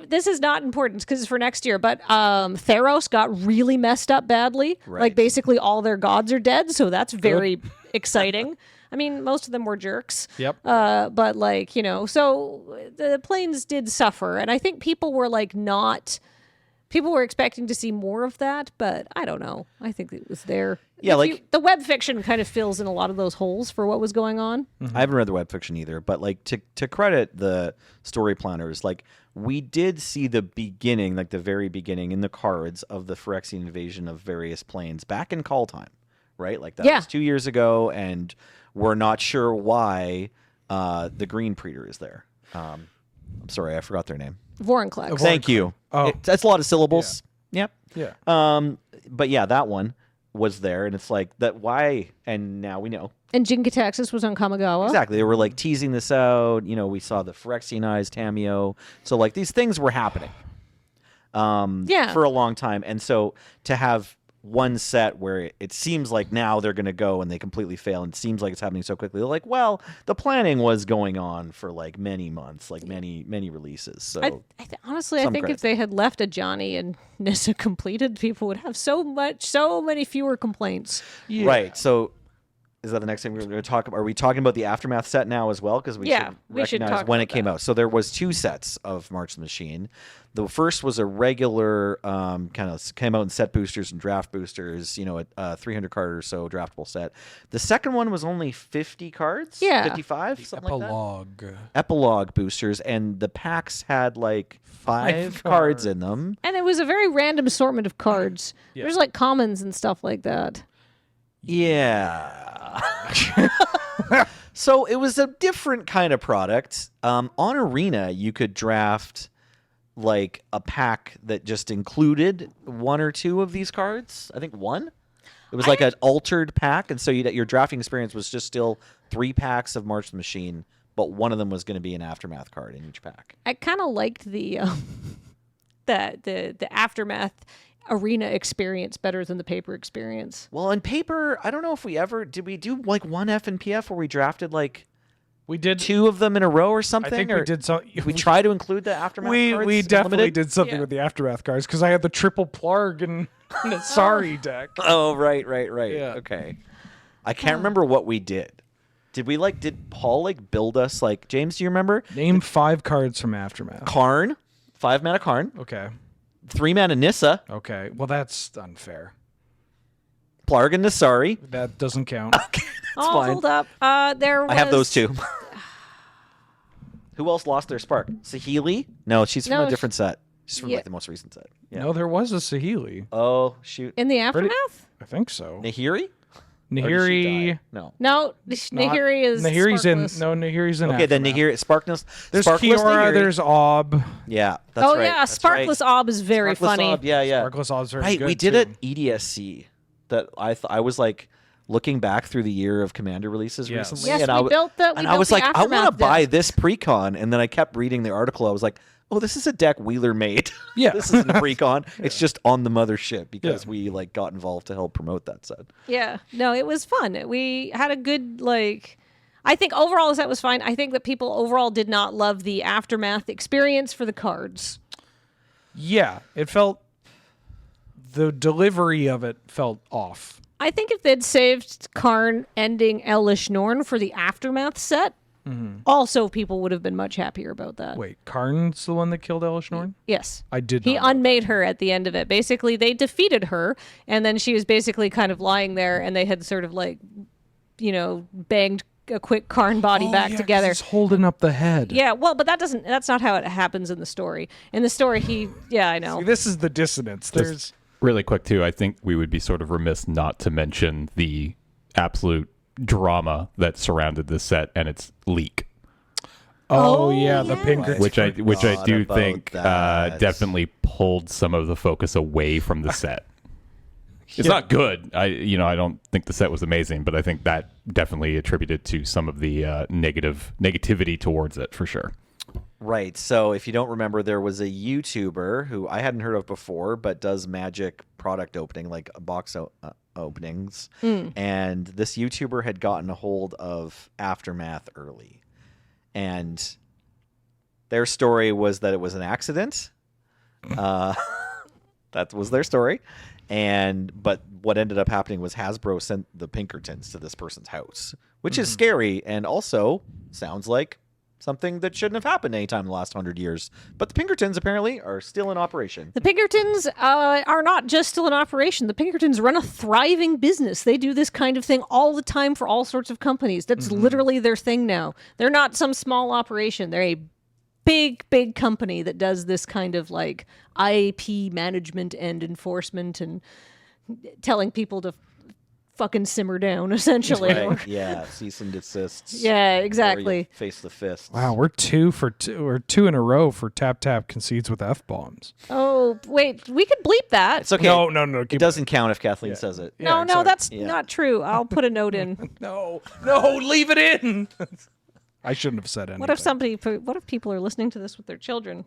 Speaker 1: this is not important because it's for next year, but Theros got really messed up badly.
Speaker 2: Right.
Speaker 1: Like basically all their gods are dead, so that's very exciting. I mean, most of them were jerks.
Speaker 3: Yep.
Speaker 1: But like, you know, so the planes did suffer, and I think people were like people were expecting to see more of that, but I don't know. I think it was there.
Speaker 2: Yeah,
Speaker 1: the web fiction kind of fills in a lot of those holes for what was going on.
Speaker 2: I haven't read the web fiction either, but like to credit the story planners, like we did see the beginning, like the very beginning in the cards of the Phyrexian invasion of various planes back in Call Time, right? Like that was 2 years ago, and we're not sure why the Green Praetor is there. I'm sorry, I forgot their name.
Speaker 1: Vorinclex.
Speaker 2: Thank you.
Speaker 3: Oh.
Speaker 2: That's a lot of syllables. Yep.
Speaker 3: Yeah.
Speaker 2: But yeah, that one was there, and it's like that. Why? And now we know
Speaker 1: And Jin-Gitaxias was on Kamigawa.
Speaker 2: exactly. They were like teasing this out. You know, we saw the Phyrexianized Tameo. So like these things were happening. For a long time, and so to have one set where it seems like now they're going to go and they completely fail, and it seems like it's happening so quickly. They're like, well, the planning was going on for like many months, like many releases. So
Speaker 1: Honestly, I think if they had left a Johnny and Nissa completed, people would have so many fewer complaints.
Speaker 3: Yeah.
Speaker 2: Right. So is that the next thing we're going to talk about? Are we talking about the Aftermath set now as well? Because we should recognize when it came out. So there was 2 sets of March of the Machine. The first was a regular kind of came out in set boosters and draft boosters, you know, a 300 card or so draftable set. The second one was only 50 cards, 55, something like that. Epilogue boosters, and the packs had like 5 cards in them.
Speaker 1: And it was a very random assortment of cards.
Speaker 3: Yeah.
Speaker 1: There's like commons and stuff like that.
Speaker 2: Yeah. So it was a different kind of product. On Arena, you could draft like a pack that just included 1 or 2 of these cards. I think 1. It was like an altered pack, and so your drafting experience was just still 3 packs of March of the Machine, but one of them was going to be an Aftermath card in each pack.
Speaker 1: I kind of liked the Aftermath Arena experience better than the paper experience.
Speaker 2: Well, in paper, I don't know if did we do like one F and PF where we drafted like
Speaker 3: we did
Speaker 2: 2 of them in a row or something?
Speaker 3: I think we did something.
Speaker 2: We try to include the Aftermath cards?
Speaker 3: We definitely
Speaker 2: limited?
Speaker 3: did something with the Aftermath cards because I had the triple Plarg and the Sorry deck.
Speaker 2: Oh, right.
Speaker 3: Yeah.
Speaker 2: Okay. I can't remember what we did. Did Paul like build us like, James, do you remember?
Speaker 3: Name 5 cards from Aftermath.
Speaker 2: Karn, 5 mana Karn,
Speaker 3: Okay.
Speaker 2: 3 mana Nissa,
Speaker 3: Okay. Well, that's unfair.
Speaker 2: Plarg and Nassari.
Speaker 3: That doesn't count.
Speaker 2: fine.
Speaker 1: Hold up. There was...
Speaker 2: I have those 2. Who else lost their spark? Sahili? No, she's from a different set. She's from like the most recent set. Yeah.
Speaker 3: No, there was a Sahili.
Speaker 2: Oh, shoot.
Speaker 1: In the Aftermath?
Speaker 3: I think so.
Speaker 2: Nahiri?
Speaker 3: Nahiri.
Speaker 2: No.
Speaker 1: No, Nahiri is
Speaker 3: Nahiri's
Speaker 1: sparkless.
Speaker 3: Nahiri's in.
Speaker 2: Okay, then
Speaker 3: Aftermath.
Speaker 2: Nahiri, Sparkless.
Speaker 3: There's
Speaker 2: Sparkless
Speaker 3: Kiora.
Speaker 2: Nahiri.
Speaker 3: There's Ob.
Speaker 2: Yeah, that's right.
Speaker 1: Yeah,
Speaker 2: that's
Speaker 1: Sparkless Ob is very
Speaker 2: Sparkless
Speaker 1: funny.
Speaker 2: Ob, yeah.
Speaker 3: Sparkless Ob's very
Speaker 2: Right,
Speaker 3: good
Speaker 2: we did
Speaker 3: too.
Speaker 2: it EDSC. That I was like looking back through the year of Commander releases
Speaker 3: Yes.
Speaker 2: recently,
Speaker 1: Yes,
Speaker 2: and
Speaker 1: we built the
Speaker 2: I was like, I want to
Speaker 1: Aftermath
Speaker 2: buy
Speaker 1: deck.
Speaker 2: this precon, and then I kept reading the article. I was like, oh, this is a deck Wheeler made.
Speaker 3: Yeah.
Speaker 2: This isn't a precon. It's just on the mothership because we like got involved to help promote that set.
Speaker 1: Yeah. No, it was fun. We had a good, like... I think overall the set was fine. I think that people overall did not love the Aftermath experience for the cards.
Speaker 3: Yeah, it felt. The delivery of it felt off.
Speaker 1: I think if they'd saved Karn ending Elish Norn for the Aftermath set, also people would have been much happier about that.
Speaker 3: Wait, Karn's the one that killed Elish Norn?
Speaker 1: Yes.
Speaker 3: I did
Speaker 1: He
Speaker 3: not know
Speaker 1: unmade her at the end of it. Basically, they defeated her, and then she was basically kind of lying there, and they had sort of like, banged a quick Karn body back
Speaker 3: yeah, 'cause
Speaker 1: together.
Speaker 3: he's holding up the head.
Speaker 1: Yeah, well, but that's not how it happens in the story. In the story, I know.
Speaker 3: See, this is the dissonance. There's
Speaker 4: Really quick, too, I think we would be sort of remiss not to mention the absolute drama that surrounded this set and its leak.
Speaker 3: Oh, yeah, the Pinkerton.
Speaker 4: which I do
Speaker 2: about
Speaker 4: think
Speaker 2: that.
Speaker 4: definitely pulled some of the focus away from the set. It's not good. I don't think the set was amazing, but I think that definitely attributed to some of the negativity towards it for sure.
Speaker 2: Right. So if you don't remember, there was a YouTuber who I hadn't heard of before, but does magic product opening, like box openings. And this YouTuber had gotten a hold of Aftermath early. And their story was that it was an accident. That was their story. But what ended up happening was Hasbro sent the Pinkertons to this person's house, which is scary and also sounds like something that shouldn't have happened anytime in the last 100 years. But the Pinkertons apparently are still in operation.
Speaker 1: The Pinkertons are not just still in operation. The Pinkertons run a thriving business. They do this kind of thing all the time for all sorts of companies. That's literally their thing now. They're not some small operation. They're a big company that does this kind of like IP management and enforcement and telling people to fucking simmer down, essentially.
Speaker 2: Right. Yeah. Cease and desist.
Speaker 1: Yeah,
Speaker 2: Or
Speaker 1: exactly.
Speaker 2: you face the fist.
Speaker 3: Wow, we're two in a row for Tap concedes with F-bombs.
Speaker 1: Oh, wait, we could bleep that.
Speaker 2: It's okay.
Speaker 3: No.
Speaker 2: It doesn't count if Kathleen says it.
Speaker 3: Yeah,
Speaker 1: no,
Speaker 3: sorry.
Speaker 1: that's
Speaker 2: Yeah.
Speaker 1: not true. I'll put a note in.
Speaker 3: No, leave it in. I shouldn't have said anything.
Speaker 1: What if people are listening to this with their children?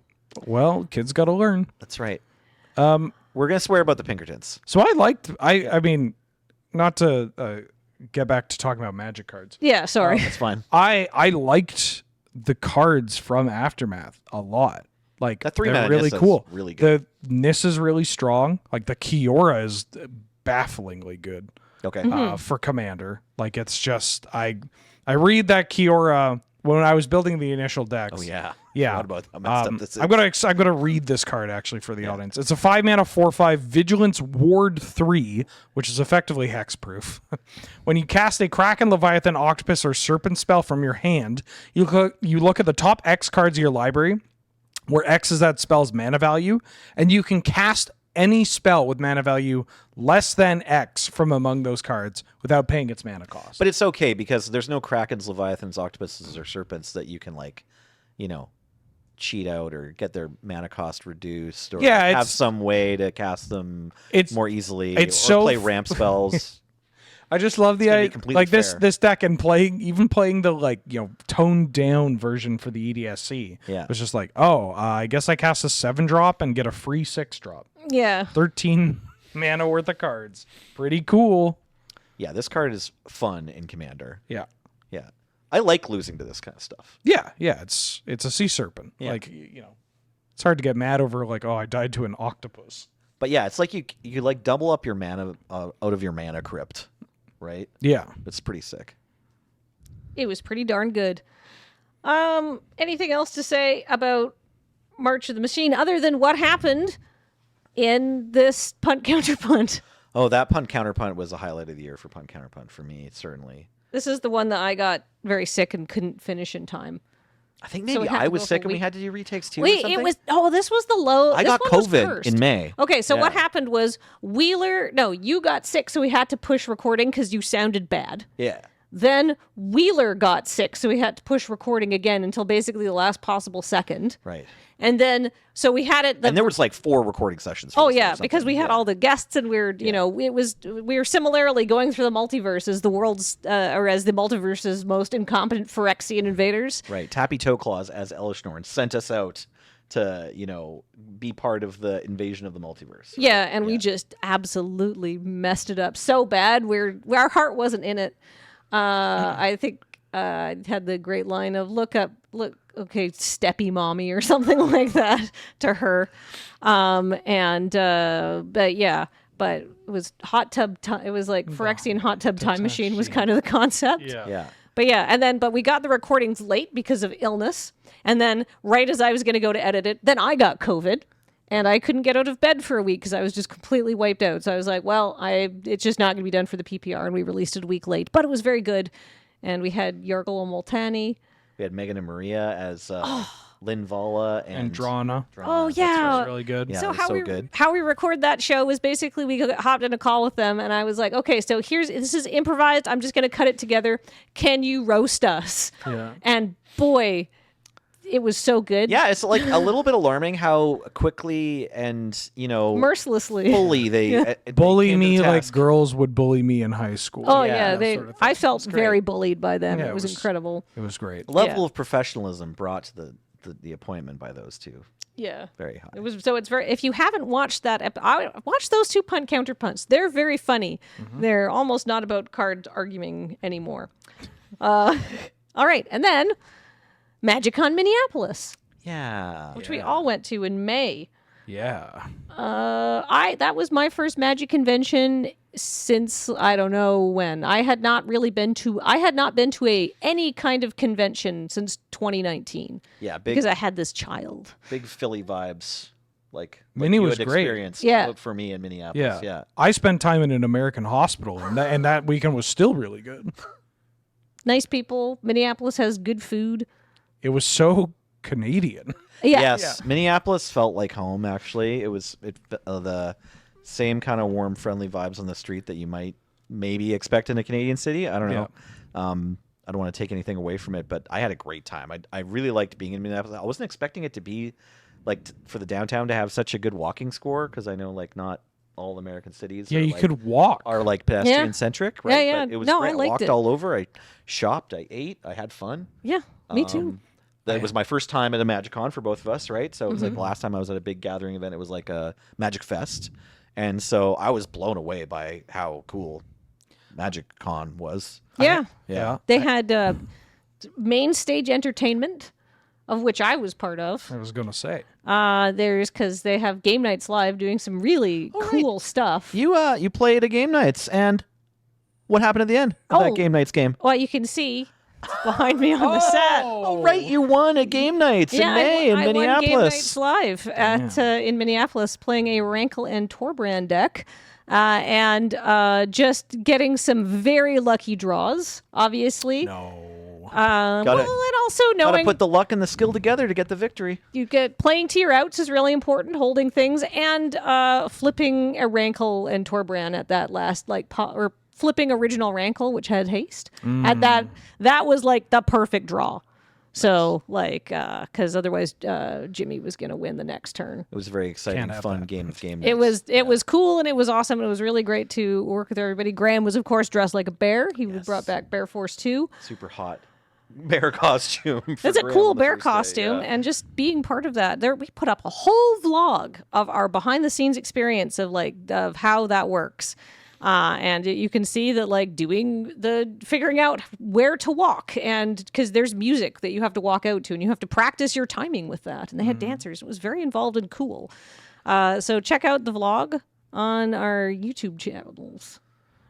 Speaker 3: Well, kids got to learn.
Speaker 2: That's right. We're gonna swear about the Pinkertons.
Speaker 3: So I mean, not to get back to talking about magic cards.
Speaker 1: Yeah, sorry.
Speaker 2: That's fine.
Speaker 3: I liked the cards from Aftermath a lot. Like
Speaker 2: That 3
Speaker 3: they're
Speaker 2: mana
Speaker 3: really
Speaker 2: Nissa is
Speaker 3: cool.
Speaker 2: really good.
Speaker 3: The Nis is really strong. Like the Kiora is bafflingly good
Speaker 2: Okay.
Speaker 3: for Commander. Like it's just I read that Kiora when I was building the initial decks.
Speaker 2: Oh yeah.
Speaker 3: Yeah.
Speaker 2: Forgot about how messed up this is.
Speaker 3: I'm gonna read this card actually for the audience. It's a 5-mana 4/5 Vigilance Ward 3, which is effectively hexproof. When you cast a Kraken, Leviathan, Octopus, or Serpent spell from your hand, you look at the top X cards of your library, where X is that spell's mana value, and you can cast any spell with mana value less than X from among those cards without paying its mana cost.
Speaker 2: But it's okay because there's no Krakens, Leviathans, Octopuses, or Serpents that you can cheat out or get their mana cost reduced or have some way to cast them more easily or play ramp spells.
Speaker 3: I just love the idea, like
Speaker 2: fair.
Speaker 3: this deck and playing the toned down version for the EDSC.
Speaker 2: Yeah.
Speaker 3: It's just like, I guess I cast a 7-drop and get a free 6-drop.
Speaker 1: Yeah.
Speaker 3: 13 mana worth of cards. Pretty cool.
Speaker 2: Yeah, this card is fun in Commander.
Speaker 3: Yeah.
Speaker 2: Yeah. I like losing to this kind of stuff.
Speaker 3: Yeah, it's a sea serpent.
Speaker 2: Yeah.
Speaker 3: Like, it's hard to get mad over I died to an octopus.
Speaker 2: But yeah, it's like you like double up your mana out of your mana crypt, right?
Speaker 3: Yeah.
Speaker 2: It's pretty sick.
Speaker 1: It was pretty darn good. Anything else to say about March of the Machine other than what happened in this punt counterpunt?
Speaker 2: Oh, that punt counterpunt was a highlight of the year for punt counterpunt for me, certainly.
Speaker 1: This is the one that I got very sick and couldn't finish in time.
Speaker 2: I think
Speaker 1: So
Speaker 2: maybe
Speaker 1: it had
Speaker 2: I
Speaker 1: to
Speaker 2: was
Speaker 1: go
Speaker 2: sick
Speaker 1: for
Speaker 2: and we
Speaker 1: week.
Speaker 2: had to do retakes too. or
Speaker 1: Wait,
Speaker 2: something?
Speaker 1: this was the low.
Speaker 2: I
Speaker 1: this
Speaker 2: got
Speaker 1: one was
Speaker 2: COVID
Speaker 1: cursed.
Speaker 2: in May.
Speaker 1: Okay, so what
Speaker 2: Yeah.
Speaker 1: happened was you got sick, so we had to push recording because you sounded bad.
Speaker 2: Yeah.
Speaker 1: Then Wheeler got sick, so we had to push recording again until basically the last possible second.
Speaker 2: Right.
Speaker 1: And then, so we had it.
Speaker 2: And there was like 4 recording sessions. For
Speaker 1: Oh
Speaker 2: this or
Speaker 1: yeah,
Speaker 2: something.
Speaker 1: because we had all the guests, and we were similarly going through the multiverse as the world's, or as the multiverse's most incompetent Phyrexian invaders.
Speaker 2: Right. Tappy Toe Claws as Elishnorn sent us out to, be part of the invasion of the multiverse.
Speaker 1: Yeah, and we just absolutely messed it up so bad. Our heart wasn't in it. I think I had the great line of look, okay, steppy mommy or something like that to her. But it was hot tub. It was like Phyrexian hot tub time machine was kind of the concept.
Speaker 2: Yeah.
Speaker 1: But we got the recordings late because of illness. And then right as I was going to go to edit it, then I got COVID. And I couldn't get out of bed for a week because I was just completely wiped out. So I was like, well, it's just not going to be done for the PPR. And we released it a week late. But it was very good. And we had Yargul and Moltani.
Speaker 2: We had Megan and Maria as Lynn Vala and
Speaker 3: Drana.
Speaker 1: Oh, yeah.
Speaker 3: That's really good.
Speaker 2: Yeah,
Speaker 1: So
Speaker 2: that was
Speaker 1: how
Speaker 2: good.
Speaker 1: we record that show was basically we hopped in a call with them. And I was like, okay, so this is improvised. I'm just going to cut it together. Can you roast us?
Speaker 3: Yeah.
Speaker 1: And boy, it was so good.
Speaker 2: Yeah, it's like a little bit alarming how quickly and
Speaker 1: Mercilessly.
Speaker 2: fully they
Speaker 3: Bully
Speaker 2: came to
Speaker 3: me
Speaker 2: the
Speaker 3: like
Speaker 2: task.
Speaker 3: girls would bully me in high school.
Speaker 1: Oh
Speaker 2: Yeah,
Speaker 1: yeah,
Speaker 2: that
Speaker 1: they.
Speaker 3: sort of thing.
Speaker 1: I felt
Speaker 2: It's great.
Speaker 1: very bullied by them.
Speaker 3: Yeah,
Speaker 1: it was incredible.
Speaker 3: It was great.
Speaker 2: Level
Speaker 1: Yeah.
Speaker 2: of professionalism brought to the appointment by those two
Speaker 1: Yeah.
Speaker 2: very high.
Speaker 1: It was so. It's very. If you haven't watched that, watch those two punt counter punts. They're very funny. They're almost not about card arguing anymore. All right, and then MagicCon Minneapolis, which we all went to in May.
Speaker 3: Yeah.
Speaker 1: That was my first Magic convention since I don't know when. I had not been to any kind of convention since 2019.
Speaker 2: Yeah,
Speaker 1: because I had this child.
Speaker 2: big Philly vibes. Like
Speaker 3: Minnie
Speaker 2: you
Speaker 3: was
Speaker 2: had
Speaker 3: great.
Speaker 2: experienced
Speaker 1: Yeah.
Speaker 2: for me in Minneapolis. Yeah.
Speaker 3: I spent time in an American hospital, and that weekend was still really good.
Speaker 1: Nice people. Minneapolis has good food.
Speaker 3: It was so Canadian.
Speaker 1: Yeah.
Speaker 2: Yes, Minneapolis felt like home. Actually, it was the same kind of warm, friendly vibes on the street that you might maybe expect in a Canadian city. I don't know. I don't want to take anything away from it, but I had a great time. I really liked being in Minneapolis. I wasn't expecting it to be like for the downtown to have such a good walking score because I know like not all American cities.
Speaker 3: Yeah,
Speaker 2: are,
Speaker 3: you
Speaker 2: like,
Speaker 3: could walk.
Speaker 2: are like pedestrian centric, right?
Speaker 1: Yeah, yeah.
Speaker 2: But it was
Speaker 1: No,
Speaker 2: great.
Speaker 1: I liked
Speaker 2: walked
Speaker 1: it.
Speaker 2: all over. I shopped. I ate. I had fun.
Speaker 1: Yeah, me too.
Speaker 2: That was my first time at a MagicCon for both of us, right? So it was
Speaker 1: Mm-hmm.
Speaker 2: like the last time I was at a big gathering event, it was like a Magic Fest. And so I was blown away by how cool MagicCon was.
Speaker 1: Yeah.
Speaker 2: Yeah.
Speaker 1: They had main stage entertainment, of which I was part of.
Speaker 3: I was going to say.
Speaker 1: There's because they have game nights live doing some really cool stuff.
Speaker 2: You played a game nights, and what happened at the end of that game nights game?
Speaker 1: Well, you can see behind me on the set.
Speaker 2: Oh, right, you won a game nights in May in
Speaker 1: I won Game
Speaker 2: Minneapolis.
Speaker 1: Nights live at in Minneapolis, playing a Rankle and Torbrand deck, and just getting some very lucky draws. Obviously,
Speaker 3: No.
Speaker 1: and also
Speaker 2: Gotta
Speaker 1: knowing
Speaker 2: put the luck and the skill together to get the victory.
Speaker 1: you get playing to your outs is really important, holding things, and flipping a Rankle and Torbrand at that last or flipping original Rankle, which had haste. At that was like the perfect draw. So because otherwise Jimmy was going to win the next turn.
Speaker 2: It was a very exciting,
Speaker 3: Can't have
Speaker 2: fun
Speaker 3: that.
Speaker 2: game of game
Speaker 1: It
Speaker 2: nights.
Speaker 1: was cool and it was awesome. And it was really great to work with everybody. Graham was of course dressed like a bear. He brought back Bear Force 2.
Speaker 2: Super hot bear costume.
Speaker 1: It's a
Speaker 2: Graham
Speaker 1: cool
Speaker 2: on the
Speaker 1: bear
Speaker 2: first day,
Speaker 1: costume,
Speaker 2: yeah.
Speaker 1: and just being part of that. We put up a whole vlog of our behind the scenes experience of how that works. And you can see that figuring out where to walk, and because there's music that you have to walk out to, and you have to practice your timing with that. And they had dancers. It was very involved and cool. So check out the vlog on our YouTube channels.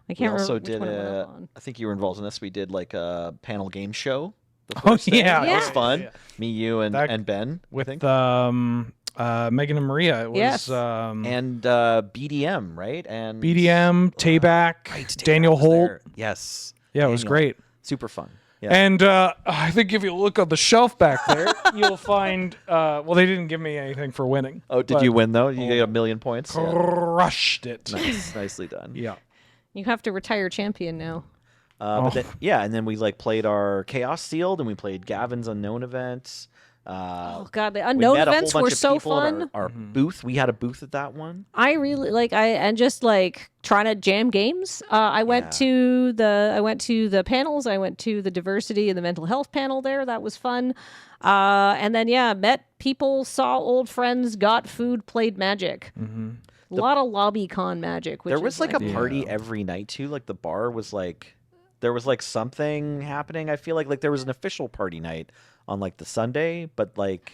Speaker 1: I
Speaker 2: We
Speaker 1: can't remember
Speaker 2: also
Speaker 1: which
Speaker 2: did
Speaker 1: one it went on.
Speaker 2: I think you were involved in this. We did like a panel game show. the
Speaker 3: Oh,
Speaker 2: first day.
Speaker 3: yeah.
Speaker 2: That was
Speaker 1: Yeah.
Speaker 2: fun.
Speaker 3: Yeah.
Speaker 2: Me, you, and Ben. I
Speaker 3: With
Speaker 2: think.
Speaker 3: Megan and Maria. It was
Speaker 1: Yes.
Speaker 2: And BDM, right? And
Speaker 3: BDM, Tayback, Daniel
Speaker 2: was
Speaker 3: Holt.
Speaker 2: there. Yes.
Speaker 3: Yeah, it was
Speaker 2: Daniel.
Speaker 3: great.
Speaker 2: Super fun. Yeah.
Speaker 3: And I think if you look on the shelf back there, you'll find. They didn't give me anything for winning.
Speaker 2: Oh, did
Speaker 3: but
Speaker 2: you win though? You got 1,000,000 points. Yeah.
Speaker 3: Crushed it.
Speaker 2: Nice, nicely done.
Speaker 3: Yeah.
Speaker 1: You have to retire champion now.
Speaker 2: But then, and then we played our Chaos Sealed, and we played Gavin's Unknown events.
Speaker 1: Oh God, the
Speaker 2: We
Speaker 1: unknown
Speaker 2: met a whole
Speaker 1: events
Speaker 2: bunch
Speaker 1: were
Speaker 2: of
Speaker 1: so
Speaker 2: people at
Speaker 1: fun.
Speaker 2: Our booth, we had a booth at that one.
Speaker 1: I really trying to jam games. I went to the panels. I went to the diversity and the mental health panel there. That was fun. And then met people, saw old friends, got food, played Magic. Mm-hmm. A lot of lobby con Magic. Which
Speaker 2: There was
Speaker 1: is
Speaker 2: like a
Speaker 1: my
Speaker 2: party every night too. Like the bar was like, there was like something happening. I feel like there was an official party night on like the Sunday, but like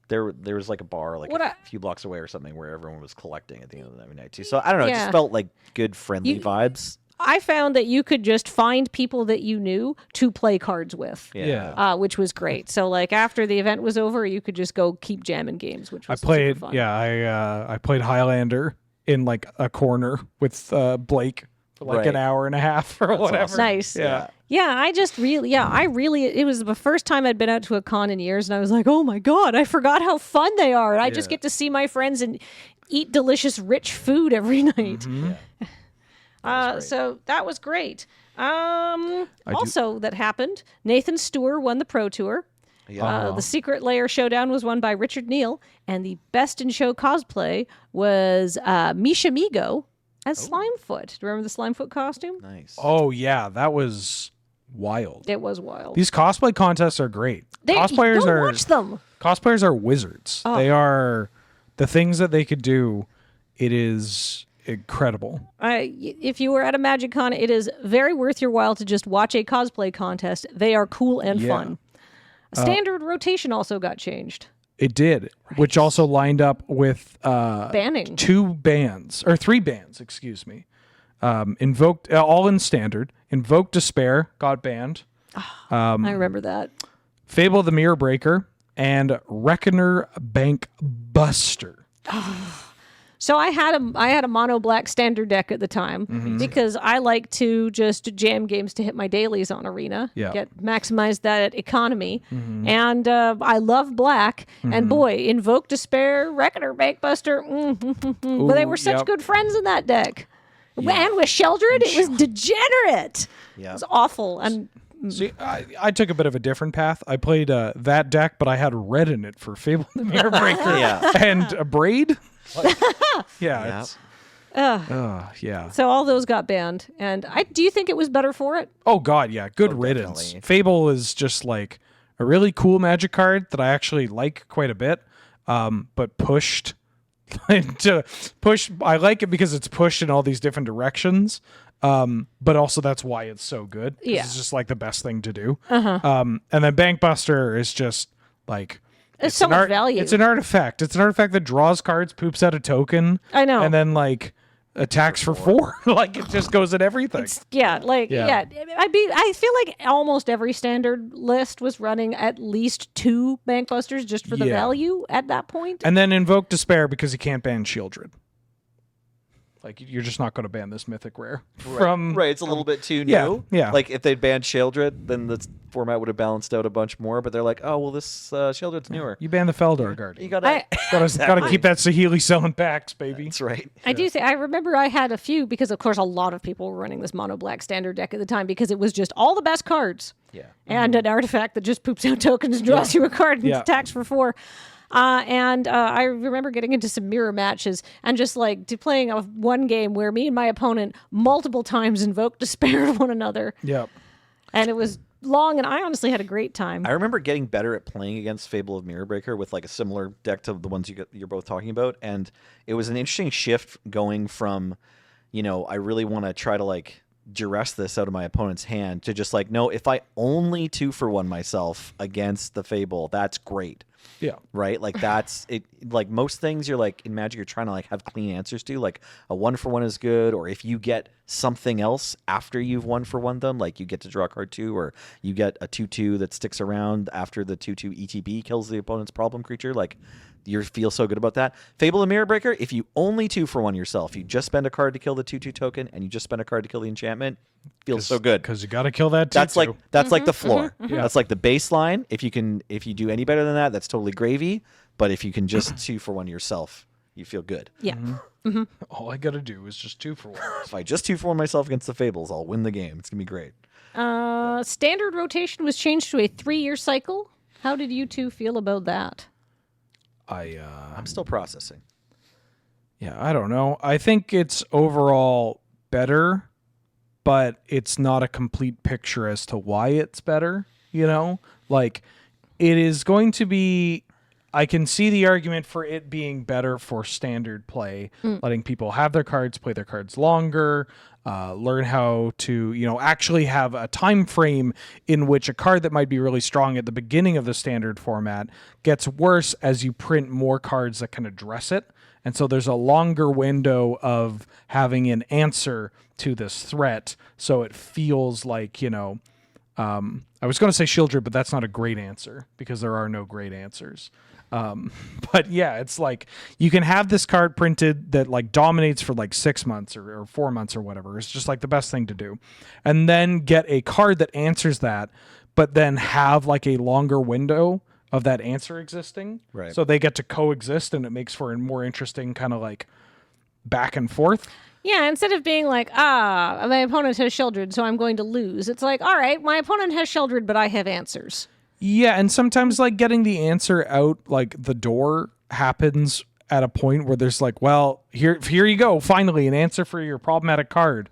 Speaker 2: there was like a bar like a few blocks away or something where everyone was collecting at the end of the every night too. So I don't know. It just felt like good, friendly vibes.
Speaker 1: I found that you could just find people that you knew to play cards with.
Speaker 3: Yeah.
Speaker 1: Which was great. So after the event was over, you could just go keep jamming games, which was super fun.
Speaker 3: I played Highlander in like a corner with Blake for like an hour and a half or whatever.
Speaker 2: awesome.
Speaker 1: Nice.
Speaker 3: Yeah.
Speaker 1: Yeah, it was the first time I'd been out to a con in years, and I was like, oh my God, I forgot how fun they are. And I just get to see my friends and eat delicious, rich food every night.
Speaker 3: Mm-hmm.
Speaker 1: So that was great. That happened. Nathan Stewart won the Pro Tour.
Speaker 2: Yeah.
Speaker 1: The Secret Lair Showdown was won by Richard Neal, and the Best in Show cosplay was Misha Migo as Slimefoot. Do you remember the Slimefoot costume?
Speaker 2: Nice.
Speaker 3: Oh yeah, that was wild.
Speaker 1: It was wild.
Speaker 3: These cosplay contests are great.
Speaker 1: Go watch them.
Speaker 3: Cosplayers are wizards. They are the things that they could do. It is incredible.
Speaker 1: If you were at a Magic Con, it is very worth your while to just watch a cosplay contest. They are cool and fun. Standard rotation also got changed.
Speaker 3: It did, which also lined up with
Speaker 1: Banning.
Speaker 3: 3 bands, excuse me. Invoked, all in standard. Invoke Despair got banned.
Speaker 1: I remember that.
Speaker 3: Fable of the Mirror Breaker and Reckoner Bank Buster.
Speaker 1: So I had a mono black standard deck at the time because I like to just jam games to hit my dailies on Arena, maximize that economy, and I love black. And boy, Invoke Despair, Reckoner Bankbuster, but they were such good friends in that deck. And with Sheldred, it was degenerate.
Speaker 2: Yeah.
Speaker 1: It was awful. And
Speaker 3: See, I took a bit of a different path. I played that deck, but I had red in it for Fable of the Mirror Breaker and a Braid. Yeah.
Speaker 1: so all those got banned. And do you think it was better for it?
Speaker 3: Oh God, yeah. Good riddance.
Speaker 2: definitely.
Speaker 3: Fable is just like a really cool Magic card that I actually like quite a bit. But pushed to push. I like it because it's pushed in all these different directions. But also that's why it's so good.
Speaker 1: Yeah.
Speaker 3: It's just like the best thing to do. And then Bankbuster is just like
Speaker 1: It's so much value.
Speaker 3: It's an artifact. It's an artifact that draws cards, poops out a token.
Speaker 1: I know.
Speaker 3: And then like attacks for 4. Like it just goes at everything.
Speaker 1: I feel like almost every standard list was running at least 2 Bankbusters just for the value at that point.
Speaker 3: And then Invoke Despair because you can't ban Sheldred. Like you're just not going to ban this mythic rare
Speaker 2: Right, it's a little bit too new.
Speaker 3: Yeah.
Speaker 2: Like if they'd banned Sheldred, then the format would have balanced out a bunch more. But they're like, oh well, this Sheldred's newer.
Speaker 3: You ban the Feldar Guardian.
Speaker 2: You gotta
Speaker 3: Gotta keep that Saheeli selling packs, baby.
Speaker 2: That's right.
Speaker 1: I do say I remember I had a few because of course a lot of people were running this mono black standard deck at the time because it was just all the best cards.
Speaker 2: Yeah.
Speaker 1: And an artifact that just poops out tokens and draws you a card and attacks for 4. And I remember getting into some mirror matches and just like playing one game where me and my opponent multiple times invoked despair of one another.
Speaker 3: Yep.
Speaker 1: And it was long, and I honestly had a great time.
Speaker 2: I remember getting better at playing against Fable of Mirror Breaker with like a similar deck to the ones you're both talking about, and it was an interesting shift going from, I really want to try to like duress this out of my opponent's hand to just like, no, if I only 2-for-1 myself against the Fable, that's great.
Speaker 3: Yeah.
Speaker 2: Right? Like that's it. Like most things you're like in Magic, you're trying to like have clean answers to. Like a 1-for-1 is good, or if you get something else after you've 1-for-1 them, like you get to draw a card 2, or you get a 2/2 that sticks around after the 2/2 ETB kills the opponent's problem creature. Like you feel so good about that. Fable of Mirror Breaker, if you only 2-for-1 yourself, you just spend a card to kill the 2/2 token, and you just spend a card to kill the enchantment. Feels so good
Speaker 3: Because you got to kill that
Speaker 2: that's like the floor.
Speaker 3: Yeah.
Speaker 2: That's like the baseline. If you do any better than that, that's totally gravy. But if you can just 2-for-1 yourself, you feel good.
Speaker 1: Yeah.
Speaker 3: All I got to do is just 2-for-1.
Speaker 2: If I just 2-for-1 myself against the Fables, I'll win the game. It's gonna be great.
Speaker 1: Standard rotation was changed to a 3-year cycle. How did you two feel about that?
Speaker 2: I'm still processing.
Speaker 3: Yeah, I don't know. I think it's overall better, but it's not a complete picture as to why it's better, Like, it is going to be... I can see the argument for it being better for standard play, letting people have their cards, play their cards longer, learn how to, actually have a time frame in which a card that might be really strong at the beginning of the standard format gets worse as you print more cards that can address it. And so there's a longer window of having an answer to this threat. So it feels like, I was going to say Sheldred, but that's not a great answer because there are no great answers. But yeah, it's like you can have this card printed that like dominates for like 6 months or 4 months or whatever. It's just like the best thing to do. And then get a card that answers that, but then have like a longer window of that answer existing.
Speaker 2: Right.
Speaker 3: So they get to coexist and it makes for a more interesting kind of like back and forth.
Speaker 1: Yeah, instead of being like, my opponent has Sheldred, so I'm going to lose. It's like, all right, my opponent has Sheldred, but I have answers.
Speaker 3: Yeah, and sometimes like getting the answer out like the door happens at a point where there's like, well, here you go, finally an answer for your problematic card,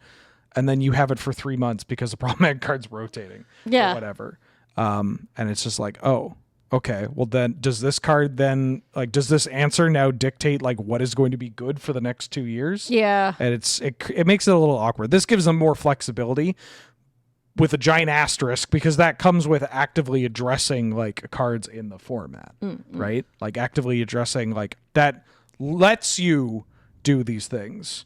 Speaker 3: and then you have it for 3 months because the problematic card's rotating,
Speaker 1: Yeah.
Speaker 3: or whatever. And it's just like, oh, okay, well then does this card then like does this answer now dictate like what is going to be good for the next 2 years?
Speaker 1: Yeah.
Speaker 3: And it makes it a little awkward. This gives them more flexibility with a giant asterisk because that comes with actively addressing like cards in the format, right? Like actively addressing like that lets you do these things.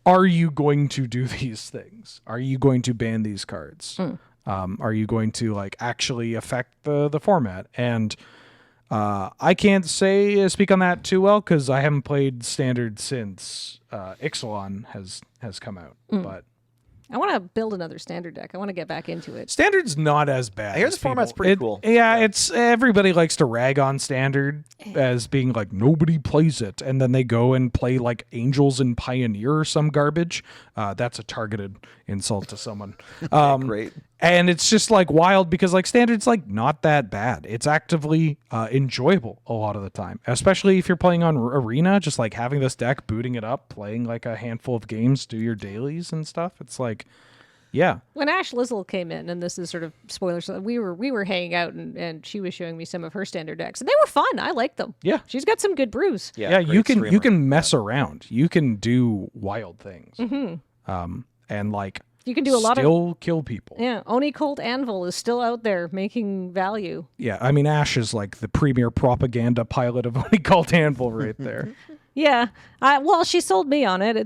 Speaker 3: Are you going to do these things? Are you going to ban these cards? Are you going to like actually affect the format? And I can't speak on that too well because I haven't played Standard since Ixalan has come out, but.
Speaker 1: I want to build another Standard deck. I want to get back into it.
Speaker 3: Standard's not as bad.
Speaker 2: I hear
Speaker 3: as
Speaker 2: the format's
Speaker 3: people-
Speaker 2: pretty cool.
Speaker 3: Yeah, it's everybody likes to rag on Standard as being like nobody plays it, and then they go and play like Angels and Pioneer or some garbage. That's a targeted insult to someone.
Speaker 2: Great.
Speaker 3: And it's just like wild because like Standard's like not that bad. It's actively enjoyable a lot of the time, especially if you're playing on Arena. Just like having this deck, booting it up, playing like a handful of games, do your dailies and stuff. It's like, yeah.
Speaker 1: When Ash Lizzle came in, and this is sort of spoilers, we were hanging out, and she was showing me some of her Standard decks, and they were fun. I liked them.
Speaker 3: Yeah.
Speaker 1: She's got some good brews.
Speaker 3: Yeah,
Speaker 2: great
Speaker 3: you can
Speaker 2: streamer.
Speaker 3: mess around. You can do wild things. And like
Speaker 1: You can do a lot of
Speaker 3: still kill people.
Speaker 1: Yeah, Oni Cold Anvil is still out there making value.
Speaker 3: Yeah, I mean Ash is like the premier propaganda pilot of Oni Cult Anvil right there.
Speaker 1: Yeah, well, she sold me on it.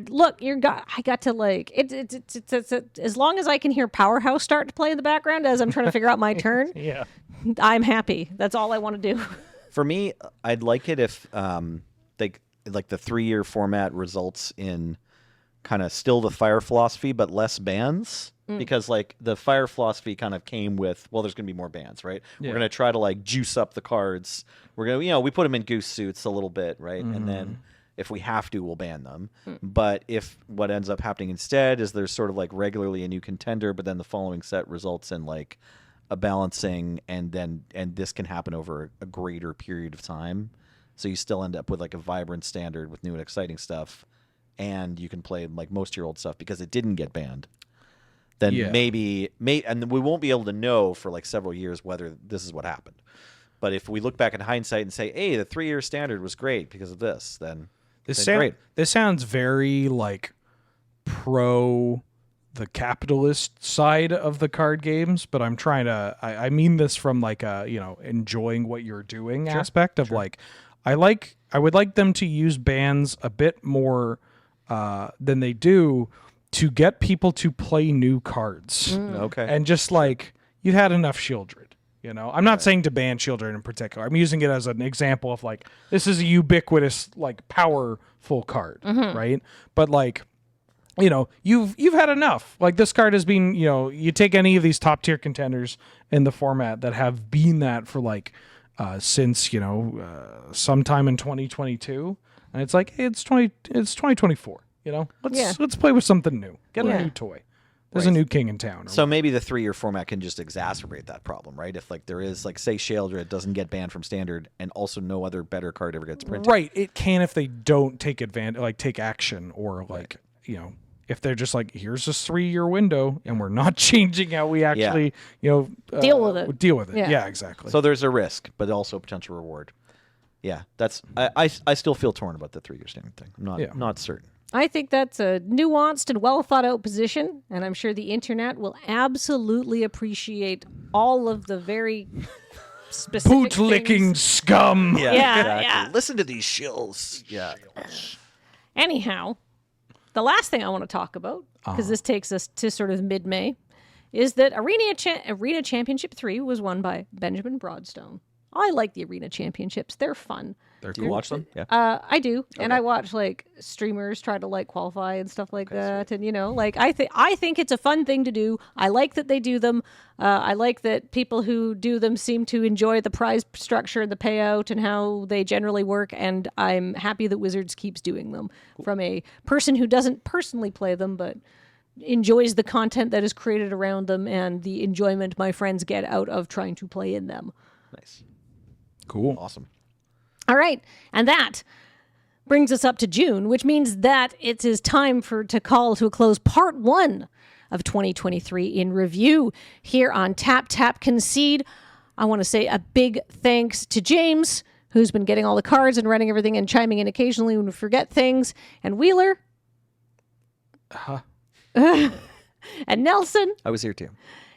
Speaker 1: Look, I got to like it's as long as I can hear Powerhouse start to play in the background as I'm trying to figure out my turn.
Speaker 3: Yeah.
Speaker 1: I'm happy. That's all I want to do.
Speaker 2: For me, I'd like it if like the 3-year format results in kind of still the fire philosophy but less bans, because like the fire philosophy kind of came with, well, there's going to be more bans, right? We're going to try to like juice up the cards. We're going to, we put them in goose suits a little bit, right? And then if we have to, we'll ban them. But if what ends up happening instead is there's sort of like regularly a new contender, but then the following set results in like a balancing, and this can happen over a greater period of time. So you still end up with like a vibrant Standard with new and exciting stuff, and you can play like most of your old stuff because it didn't get banned. Then maybe and we won't be able to know for like several years whether this is what happened. But if we look back in hindsight and say, hey, the 3-year Standard was great because of this, then great.
Speaker 3: This sounds very like pro the capitalist side of the card games, but I'm trying to I mean this from like a enjoying what you're doing aspect of like I would like them to use bans a bit more than they do to get people to play new cards.
Speaker 2: Okay.
Speaker 3: And just like you've had enough Shieldred. I'm not saying to ban Shieldred in particular. I'm using it as an example of like this is a ubiquitous like powerful card, right? But like you've had enough. Like this card has been, you take any of these top tier contenders in the format that have been that for like since sometime in 2022, and it's like, hey, it's 2024. Let's play with something new. Get a new toy. There's a new king in town.
Speaker 2: So maybe the 3-year format can just exacerbate that problem, right? If like there is like say Sheoldred doesn't get banned from Standard, and also no other better card ever gets printed.
Speaker 3: Right. It can if they don't take advantage, like take action, or like if they're just like, here's this 3-year window, and we're not changing how we actually
Speaker 1: deal with it.
Speaker 3: Deal with it.
Speaker 1: Yeah.
Speaker 3: Yeah, exactly.
Speaker 2: So there's a risk, but also a potential reward. Yeah, that's I still feel torn about the 3-year Standard thing. I'm not certain.
Speaker 1: I think that's a nuanced and well thought out position, and I'm sure the internet will absolutely appreciate all of the very specific
Speaker 3: boot-licking
Speaker 1: things.
Speaker 3: scum.
Speaker 1: Yeah.
Speaker 2: Listen to these shills. Yeah.
Speaker 1: Anyhow, the last thing I want to talk about, because this takes us to sort of mid-May, is that Arena Championship 3 was won by Benjamin Broadstone. I like the Arena Championships. They're fun.
Speaker 2: Do you watch them? Yeah.
Speaker 1: I do, and I watch like streamers try to like qualify and stuff like that. Sweet. And like I think it's a fun thing to do. I like that they do them. I like that people who do them seem to enjoy the prize structure, the payout, and how they generally work. And I'm happy that Wizards keeps doing them. From a person who doesn't personally play them, but enjoys the content that is created around them and the enjoyment my friends get out of trying to play in them.
Speaker 2: Nice.
Speaker 3: Cool.
Speaker 2: Awesome.
Speaker 1: All right. And that brings us up to June, which means that it is time to call to a close part 1 of 2023 in review here on Tap Tap Concede. I want to say a big thanks to James, who's been getting all the cards and running everything and chiming in occasionally when we forget things, and Wheeler. And Nelson.
Speaker 2: I was here too.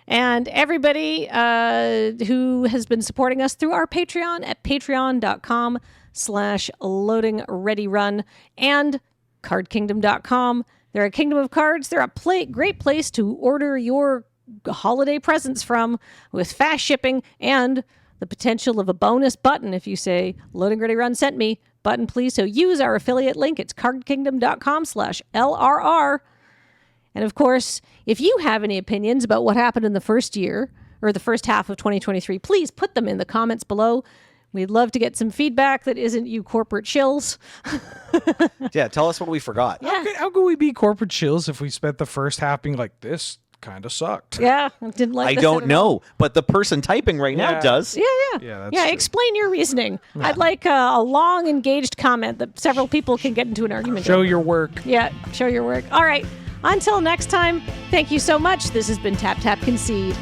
Speaker 1: And everybody who has been supporting us through our Patreon at patreon.com/loadingreadyrun and cardkingdom.com. They're a kingdom of cards. They're a great place to order your holiday presents from with fast shipping and the potential of a bonus button if you say Loading Ready Run sent me button, please. So use our affiliate link. It's cardkingdom.com/LRR. And of course, if you have any opinions about what happened in the first year or the first half of 2023, please put them in the comments below. We'd love to get some feedback that isn't you corporate shills.
Speaker 2: Yeah, tell us what we forgot.
Speaker 1: Yeah.
Speaker 3: How could we be corporate chills if we spent the first half being like, this kind of sucked?
Speaker 1: Yeah, I didn't like
Speaker 2: I
Speaker 1: this
Speaker 2: don't
Speaker 1: at all.
Speaker 2: know, but the person typing right now
Speaker 3: Yeah.
Speaker 2: does.
Speaker 1: Yeah.
Speaker 3: Yeah, that's true.
Speaker 1: Explain your reasoning. I'd like a long, engaged comment that several people can get into an argument.
Speaker 3: Show
Speaker 1: over.
Speaker 3: your work.
Speaker 1: Yeah, show your work. All right. Until next time, thank you so much. This has been Tap Tap Concede.